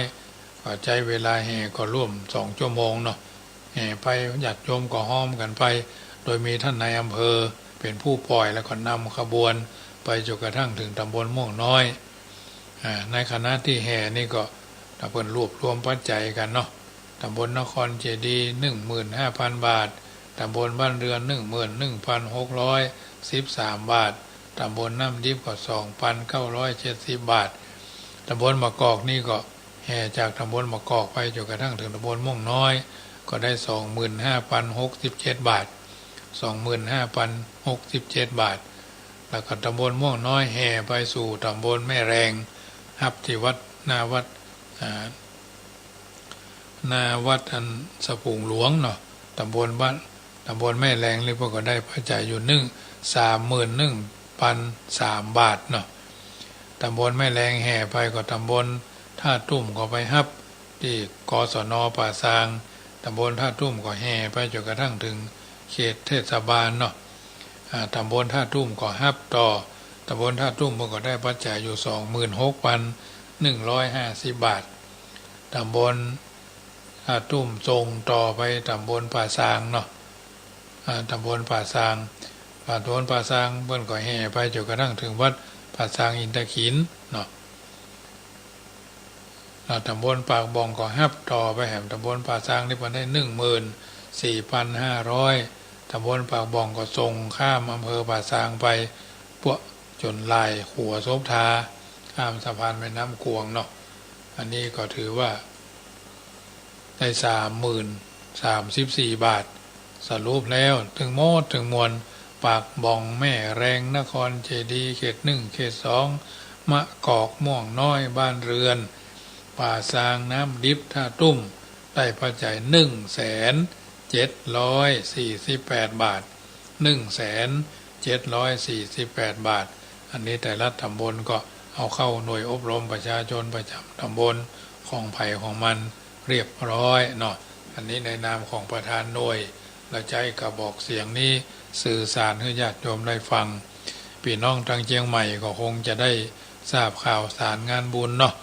ก็ใช้เวลาแห่ก็ร่วม2 ชั่วโมงเนาะแห่ไปญาติโยมก็ห้อมกันไปโดยมีท่านนายอำเภอเป็นผู้ปล่อยแล้วก็นำขบวนไปจนกระทั่งถึงตำบลม่วงน้อยในคณะที่แห่นี่ก็ตำบลรวบรวมปัจจัยกันเนาะตำบลนครเจดีย์ 15,000 บาทตำบลบ้านเรือน 11,613 บาทตำบลน้ำดิบก็ 2,970 บาทตำบลมะกอกนี่ก็แห่จากตำบลมะกอกไปจนกระทั่งถึงตำบลม่วงน้อยก็ได้ 25,067 บาท 25,067 บาทแล้วก็ตำบลม่วงน้อยแห่ไปสู่ตำบลแม่แรงฮับที่วัดนาวัดอันสะพุงหลวงเนาะตำบลแม่แรงนี่พวกก็ได้ปัจจัยอยู่31,003 บาทเนาะตำบลแม่แรงแห่ไปก็ตำบลท่าตุ้มก็ไปฮับที่กศน.ป่าซางตำบลท่าตุ้มก็แห่ไปจนกระทั่งถึงเขตเทศบาลเนาะตำบลท่าตุ้มก็ฮับต่อตำบลท่าตุ้มก็ได้ปัจจัยอยู่ 26,150 บาทตำบลท่าตุ้มส่งต่อไปตำบลป่าซางเนาะตำบลป่าซางเพิ่นก็แห่ไปจนกระทั่งถึงวัดป่าซางอินทขินเนาะตำบลปากบ่องก็ฮับต่อไปแห่งตำบลป่าซางนี่เพิ่นได้ 14,500 ตำบลปากบ่องก็ส่งข้ามอำเภอป่าซางไปพวกจนลายขัวโสภทาข้ามสะพานแม่น้ำกวงเนาะอันนี้ก็ถือว่าได้ 30,034 บาทสรุปแล้วถึงมวลปากบ่องแม่แรงนครเจดีย์เขต1เขต2มะกอกม่วงน้อยบ้านเรือนป่าซางน้ำดิบท่าตุ้มได้ปัจจัย1,748 บาท 1,748 บาทอันนี้แต่ละตำบลก็เอาเข้าหน่วยอบรมประชาชนประจำตำบลของไผ่ของมันเรียบร้อยเนาะอันนี้ในนามของประธานหน่วยและใจกระบอกเสียงนี้สื่อสารให้ญาติโยมได้ฟังพี่น้องทางเชียงใหม่ก็คงจะได้ทราบข่าวสารงานบุญเนาะ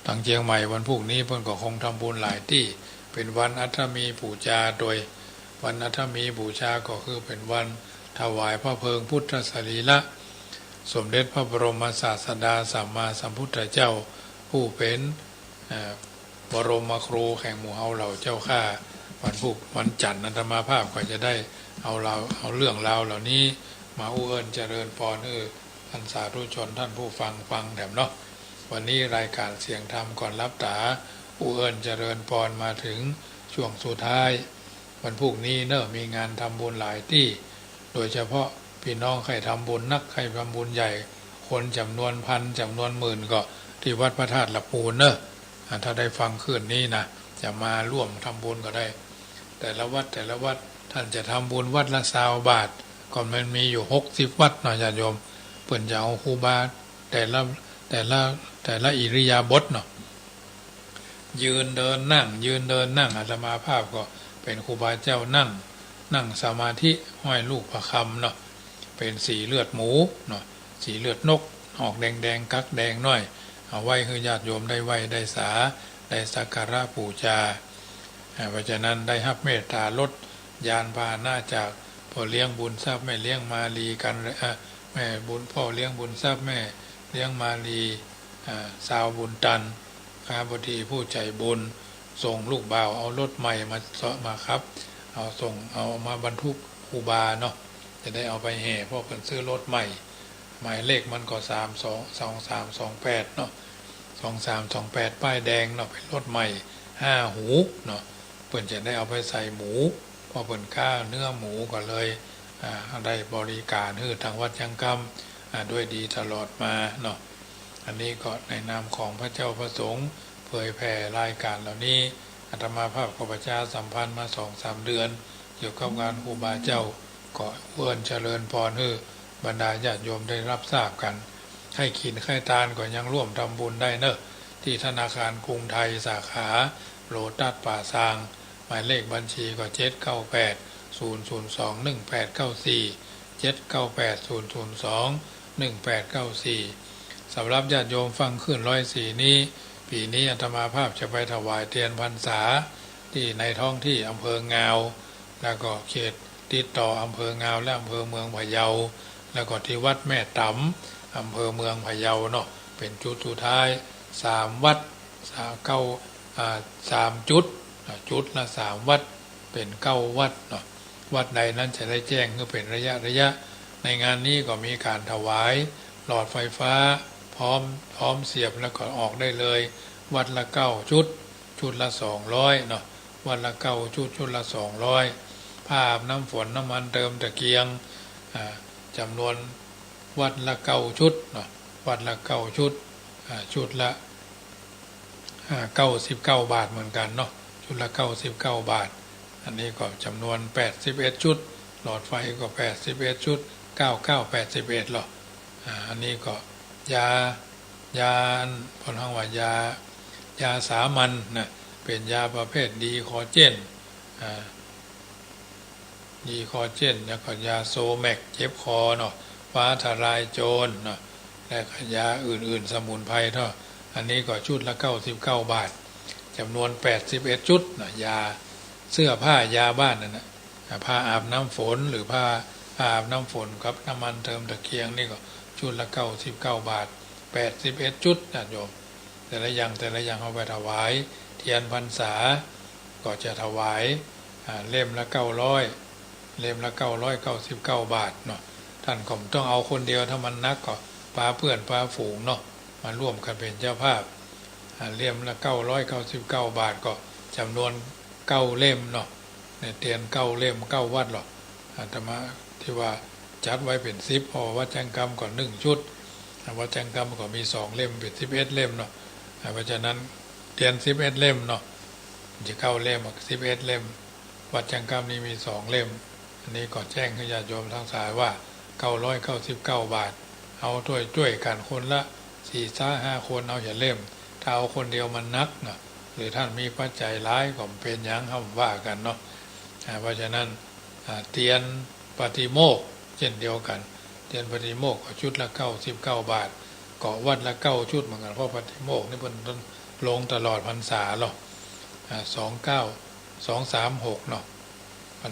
ทางเชียงใหม่วันพรุ่งนี้เพิ่นก็คงทำบุญหลายที่เป็นวันอัฐมีบูชาโดยวันอัฐมีบูชาก็คือเป็นวันถวายพระเพลิงพุทธสรีระสมเด็จพระบรมศาสดาสัมมาสัมพุทธเจ้าผู้เป็นบรมครูแห่งหมู่เฮาเหล่าเจ้าข้าวันจันทร์อาตมาภาพก็จะได้เอาเรื่องราวเหล่านี้มาอู้เอิญเจริญพรท่านสาธุชนท่านผู้ฟังแถมเนาะวันนี้รายการเสียงธรรมก่อนรับตาอู้เอิญเจริญพรมาถึงช่วงสุดท้ายวันพรุ่งนี้เนอะมีงานทำบุญหลายที่โดยเฉพาะพี่น้องใครทำบุญนักใครทำบุญใหญ่คนจำนวนพันจำนวนหมื่นก็ที่วัดพระธาตุละปูนเนอะถ้าได้ฟังคืนนี้นะจะมาร่วมทำบุญก็ได้แต่ละวัดท่านจะทำบุญวัดละ20 บาทก่อนมันมีอยู่60 วัดเนาะญาติโยมเพิ่นจะเอาครูบาแต่ละอิริยาบถเนาะ ยืนเดินนั่งยืนเดินนั่งอาตมาภาพก็เป็นครูบาเจ้านั่งสมาธิห้อยลูกประคำเนาะเป็นสีเลือดหมูเนาะสีเลือดนกออกแดงกักแดงน้อยเอาไว้ให้ญาติโยมได้ไหว้ได้สาได้สักการะบูชาเพราะฉะนั้นได้รับเมตตาลดยานพาหน้าจากพ่อเลี้ยงบุญทรัพย์แม่เลี้ยงมาลีกันแม่บุญพ่อเลี้ยงบุญทรัพย์แม่เลี้ยงมาลีสาวบุญตันข้าพเจ้าผู้ใจบุญส่งลูกบ่าวเอารถใหม่มาครับเอามาบรรทุกครูบาเนาะจะได้เอาไปแห่เพราะเพิ่นซื้อรถใหม่หมายเลขมันก็322328เนาะ2328ป้ายแดงเนาะเป็นรถใหม่5หูเนาะเพิ่นจะได้เอาไปใส่หมูเพราะเพิ่นค่าเนื้อหมูก็เลยได้บริการให้ทางวัดยังกำด้วยดีตลอดมาเนาะอันนี้ก็ในนามของพระเจ้าพระสงฆ์เผยแผ่รายการเหล่านี้อาตมาภาพก็ประชาสัมพันธ์มา 2-3 เดือนเกี่ยวกับงานครูบาเจ้าก็เอื้อนเจริญพรให้บรรดาญาติโยมได้รับทราบกันให้ขินให้ทานก็ยังร่วมทำบุญได้เนอะที่ธนาคารกรุงไทยสาขาโลตัสป่าซางหมายเลขบัญชีก็798-002-1894 สำหรับญาติโยมฟังขึ้น104นี้ปีนี้อาตมาภาพจะไปถวายเทียนพรรษาที่ในท้องที่อำเภองาวแล้วก็เขตติดต่ออำเภองาวและอำเภอเมืองพะเยาแล้วก็ที่วัดแม่ตำอำเภอเมืองพะเยาเนาะเป็นจุดสุดท้าย3วัด3จุดจุดละ3วัดเป็น9วัดเนาะวัดใดนั้นจะได้แจ้งก็เป็นระยะในงานนี้ก็มีการถวายหลอดไฟฟ้าพร้อมเสียบแล้วก็ออกได้เลยวัดละ9ชุดชุดละ200เนาะวัดละ9ชุดละ200ผ้าอาบน้ำฝนน้ำมันเติมตะเกียงจำนวนวัดละ9ชุดเนาะวัดละ9ชุดชุดละ99 บาทเหมือนกันเนาะชุดละ99 บาทอันนี้ก็จำนวน81ชุดหลอดไฟก็81ชุด99 81หรออันนี้ก็ยาพอทั้งว่ายาสามัญนะเป็นยาประเภทดีคอเจนแล้วก็ยาโซแมกเจ็บคอเนาะฟ้าทลายโจรเนาะและยาอื่นๆสมุนไพรเนาะอันนี้ก็ชุดละ99 บาทจำนวน81ชุดนะยาเสื้อผ้ายาบ้านนั่นนะผ้าอาบน้ำฝนหรือผ้าอาบน้ำฝนกับน้ำมันเติมตะเกียงนี่ก็ชุดละ99 บาท81ชุดนะโยมแต่ละอย่างเอาไปถวายเทียนพรรษาก็จะถวายเล่มละ900เล่มละ999 บาทเนาะท่านก็ต้องเอาคนเดียวถ้ามันนักก็พาเพื่อนพาฝูงเนาะมาร่วมกันเป็นเจ้าภาพเล่มละ999 บาทก็จำนวน9เล่มเนาะเนี่ยเตียน9เล่ม9วัดหรอกอาตมาที่ว่าจัดไว้เป็น10พอวัดจังกรรมก่อน1ชุดวัดจังกรรมก็มี2เล่มเป็น11เล่มเนาะเพราะฉะนั้นเตียน11เล่มเนาะจะ9เล่ม11เล่มวัดจังกรรมนี้มี2เล่มอันนี้ก็แจ้งให้ญาติโยมทั้งสายว่า999 บาทเอาช่วยกันคนละ4-5 คนเอาอย่าเล่มถ้าเอาคนเดียวมันนักเนาะหรือท่านมีปัจจัยร้ายก็เป็นอย่างห้ามว่ากันเนาะเพราะฉะนั้นเตียนปฏิโมกข์เช่นเดียวกันเตียนปฏิโมกข์ชุดละ99 บาทเกาะวัดละ9ชุดเหมือนกันเพราะปฏิโมกข์นี่เป็นลงตลอดพรรษาหรอก236เนาะ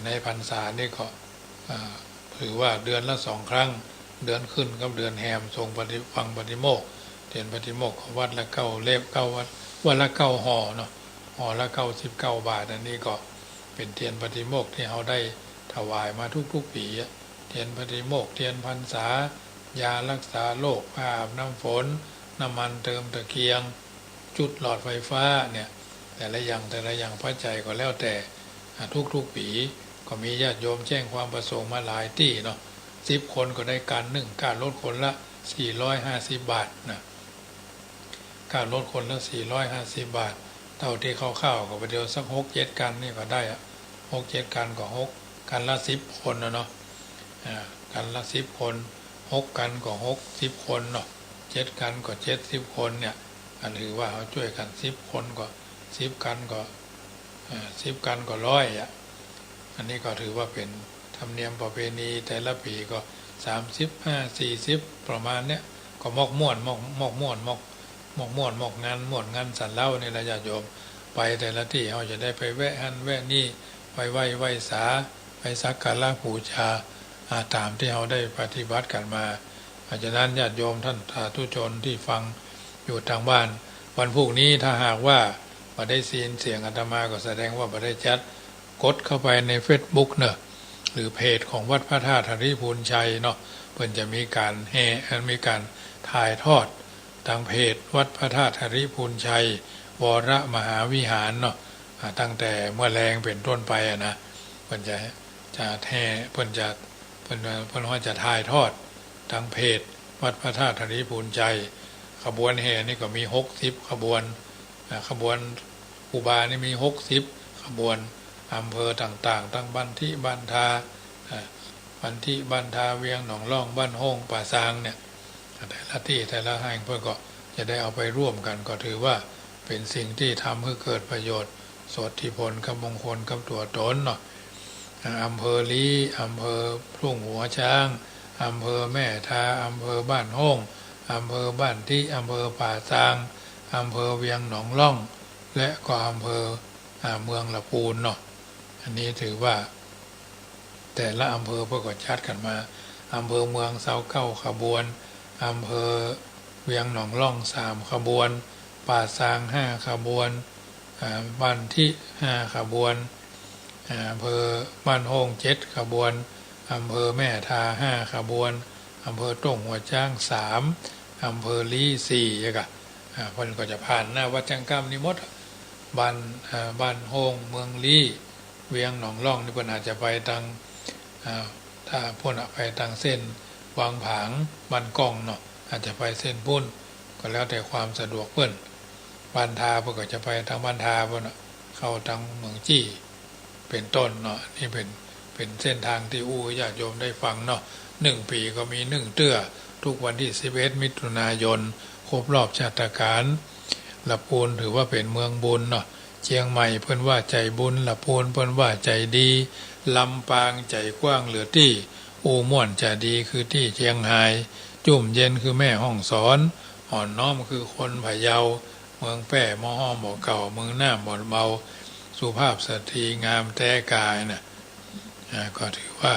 ในพรรษานี่ก็ถือว่าเดือนละ2 ครั้งเดือนขึ้นกับเดือนแฮมทรงฟังปฏิโมกข์เตียนปฏิโมกข์วัดละ9เล่ม9วัดละ9ห่อเนาะห่อละ99 บาทอันนี้ก็เป็นเทียนปฏิโมกข์ที่เราได้ถวายมาทุกปีเทียนปฏิโมกข์เทียนพรรษายารักษาโรคผ้าอาบน้ำฝนน้ำมันเติมตะเกียงจุดหลอดไฟฟ้าเนี่ยแต่ละอย่างพระใจก็แล้วแต่ทุกปีก็มีญาติโยมแจ้งความประสงค์มาหลายที่เนาะ10 คนก็ได้การ1การลดคนละ450 บาทนะการลดคนละ450 บาทเท่าที่เข้าก็ประเดี๋ยวสัก6-7 กันนี่ก็ได้6-7 กันก็6กันละ10 คนเนาะกันละ10 คน6 กันก็60 คนเนาะ7 กันก็70 คนเนี่ยอันถือว่าเขาช่วยกัน10 คนก็ 10 กันก็10 กันก็100อ่ะอันนี้ก็ถือว่าเป็นธรรมเนียมประเพณีแต่ละปีก็35-40ประมาณเนี้ยก็มอกม่วนมอกงานสันเล่านี่แหละญาติโยมไปแต่ละที่เขาจะได้ไปแวะหันแวะนี่ไปไหว้สาไปสักการะบูชาตามที่เขาได้ปฏิบัติกันมาเพราะฉะนั้นญาติโยมท่านสาธุชนที่ฟังอยู่ทางบ้านวันพรุ่งนี้ถ้าหากว่าบ่ได้ยินเสียงอาตมาก็แสดงว่าบ่ได้จัดกดเข้าไปใน Facebook เนอะหรือเพจของวัดพระธาตุธริพูนชัยเนาะเพิ่นจะมีการมีการถ่ายทอดทางเพจวัดพระธาตุธริพูนชัยวรมหาวิหารเนาะตั้งแต่เมื่อแรงเป็นต้นไปนะเพิ่นจะเพิ่นว่าจะถ่ายทอดทางเพจวัดพระธาตุธริพูนชัยขบวนแห่นี่ก็มี60ขบวนอุบานี่มี60ขบวนอำเภอต่างๆตั้งบ้านที่บ้านทาเวียงหนองล่องบ้านห้องป่าซางเนี่ยแต่ละที่แต่ละแห่งเพื่อก็จะได้เอาไปร่วมกันก็ถือว่าเป็นสิ่งที่ทำให้เกิดประโยชน์โสติผลกับมงคลกับตัวตนเนาะอำเภอลีอำเภอทุ่งหัวช้างอำเภอแม่ทาอำเภอบ้านห้องอำเภอบ้านที่อำเภอป่าซางอำเภอเวียงหนองล่องและก็อำเภอเมืองละปูนเนาะอันนี้ถือว่าแต่ละอำเภอเพื่อก็จัดกันมาอำเภอเมือง29ขบวนอำเภอเวียงหนองล่อง3ขบวนป่าซาง5ขบวนบ้านที่5ขบวนอำเภอบ้านโฮง7ขบวนอำเภอแม่ทา5ขบวนอำเภอต้งหัวจ้าง3อำเภอลี่4อย่างเพิ่นก็จะผ่านหน้าวัดจังกำนี่หมดบ้านโฮงเมืองลี่เวียงหนองล่องนี่เพิ่นอาจจะไปทางถ้าพุ่นไปทางเส้นวางผางบ้านกองเนาะอาจจะไปเส้นพุ่นก็แล้วแต่ความสะดวกเพิ่นบ้านทาเพิ่นก็จะไปทางบ้านทาเพิ่นเข้าทางเมืองจี้เป็นต้นเนาะนี่เป็นเส้นทางที่ญาติโยมได้ฟังเนาะ1 ปีก็มี1เตื้อทุกวันที่11มิถุนายนครบรอบชาตการละปูนถือว่าเป็นเมืองบุญเนาะเชียงใหม่เพิ่นว่าใจบุญละปูนเพิ่นว่าใจดีลำปางใจกว้างเหลือที่ม่วนจะดีคือที่เชียงไฮ้จุ่มเย็นคือแม่ห้องสอนอ่อนน้อมคือคนพะเยาเมืองแป้มอห้อมบ่เก่าเมืองหน้าบ่เบาสุภาพสตรีงามแท้กายน่ะก็ถือว่า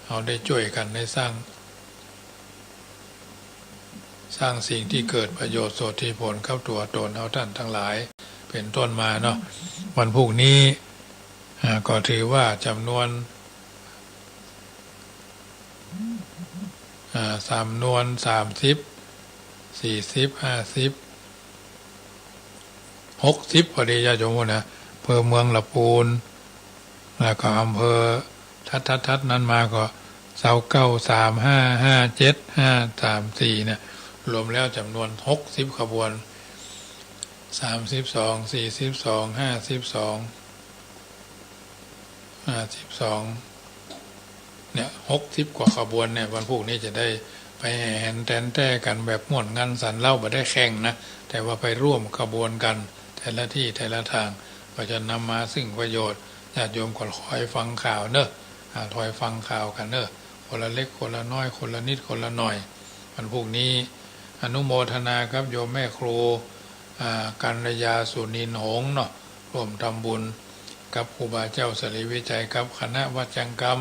เราได้ช่วยกันได้สร้างสิ่งที่เกิดประโยชน์โสติผลเข้าตัวตนเอาท่านทั้งหลายเป็นต้นมาเนาะวันพรุ่งนี้ก็ถือว่าจำนวน30 40 50 60พอดีญาติโยมนะอำเภอเมืองละปูนแล้วก็อำเภอทัดนั้นมาก็29 35 57 534เนี่ยรวมแล้วจำนวน60ขบวน32 42 52เนี่ย60กว่าขบวนเนี่ยวันพรุ่งนี้จะได้ไปแห่แหนแตนแต้กันแบบม่วนงานสันเล่าบ่ได้แข่งนะแต่ว่าไปร่วมขบวนกันแต่ละที่แต่ละทางก็จะนำมาซึ่งประโยชน์ญาติโยมก็คอยฟังข่าวเนอะคอยฟังข่าวกันเนอะคนละเล็กคนละน้อยคนละนิดคนละหน่อยวันพรุ่งนี้อนุโมทนาครับโยมแม่ครูกัญญาสุนินหงส์เนาะร่วมทำบุญกับครูบาเจ้าสรีวิจัยกับคณะวัดจังกรรม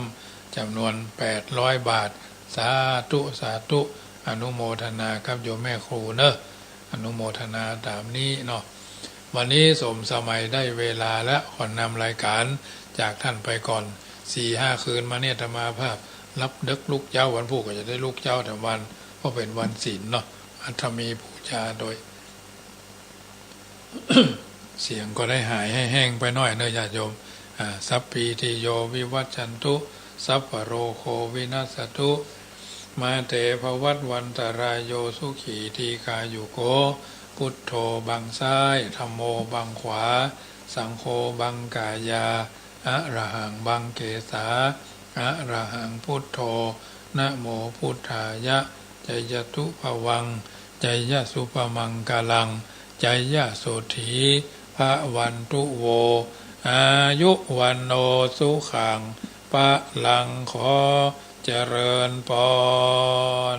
จำนวน800 บาทสาธุอนุโมทนาครับโยมแม่ครูเนอะอนุโมทนาตามนี้เนาะวันนี้สมสมัยได้เวลาและขอนำรายการจากท่านไปก่อน 4-5 คืนมาเนี่ยธรรมาภาพรับดึกลูกเจ้าวันพุธก็จะได้ลูกเจ้าแต่วันเพราะเป็นวันศีลเนาะอัตมีบูชาโดย เสียงก็ได้หายให้แห้งไปหน่อยเนอะญาติโยมสัพพีติโยวิวัชชันตุสัพพโรโควินัสสตุมาเตภวัตวันตรายโยสุขีทีกายุโกพุทโธบังซ้ายธัมโมบังขวาสังโฆบังกายาอะระหังบังเกสาอะระหังพุทโธนะโมพุทธายะใจยตุภวังใจยะสุปมังกาลังใจยะโสถีโห พระวันตุโวอายุวันโนสุขังปะลังขอเจริญพร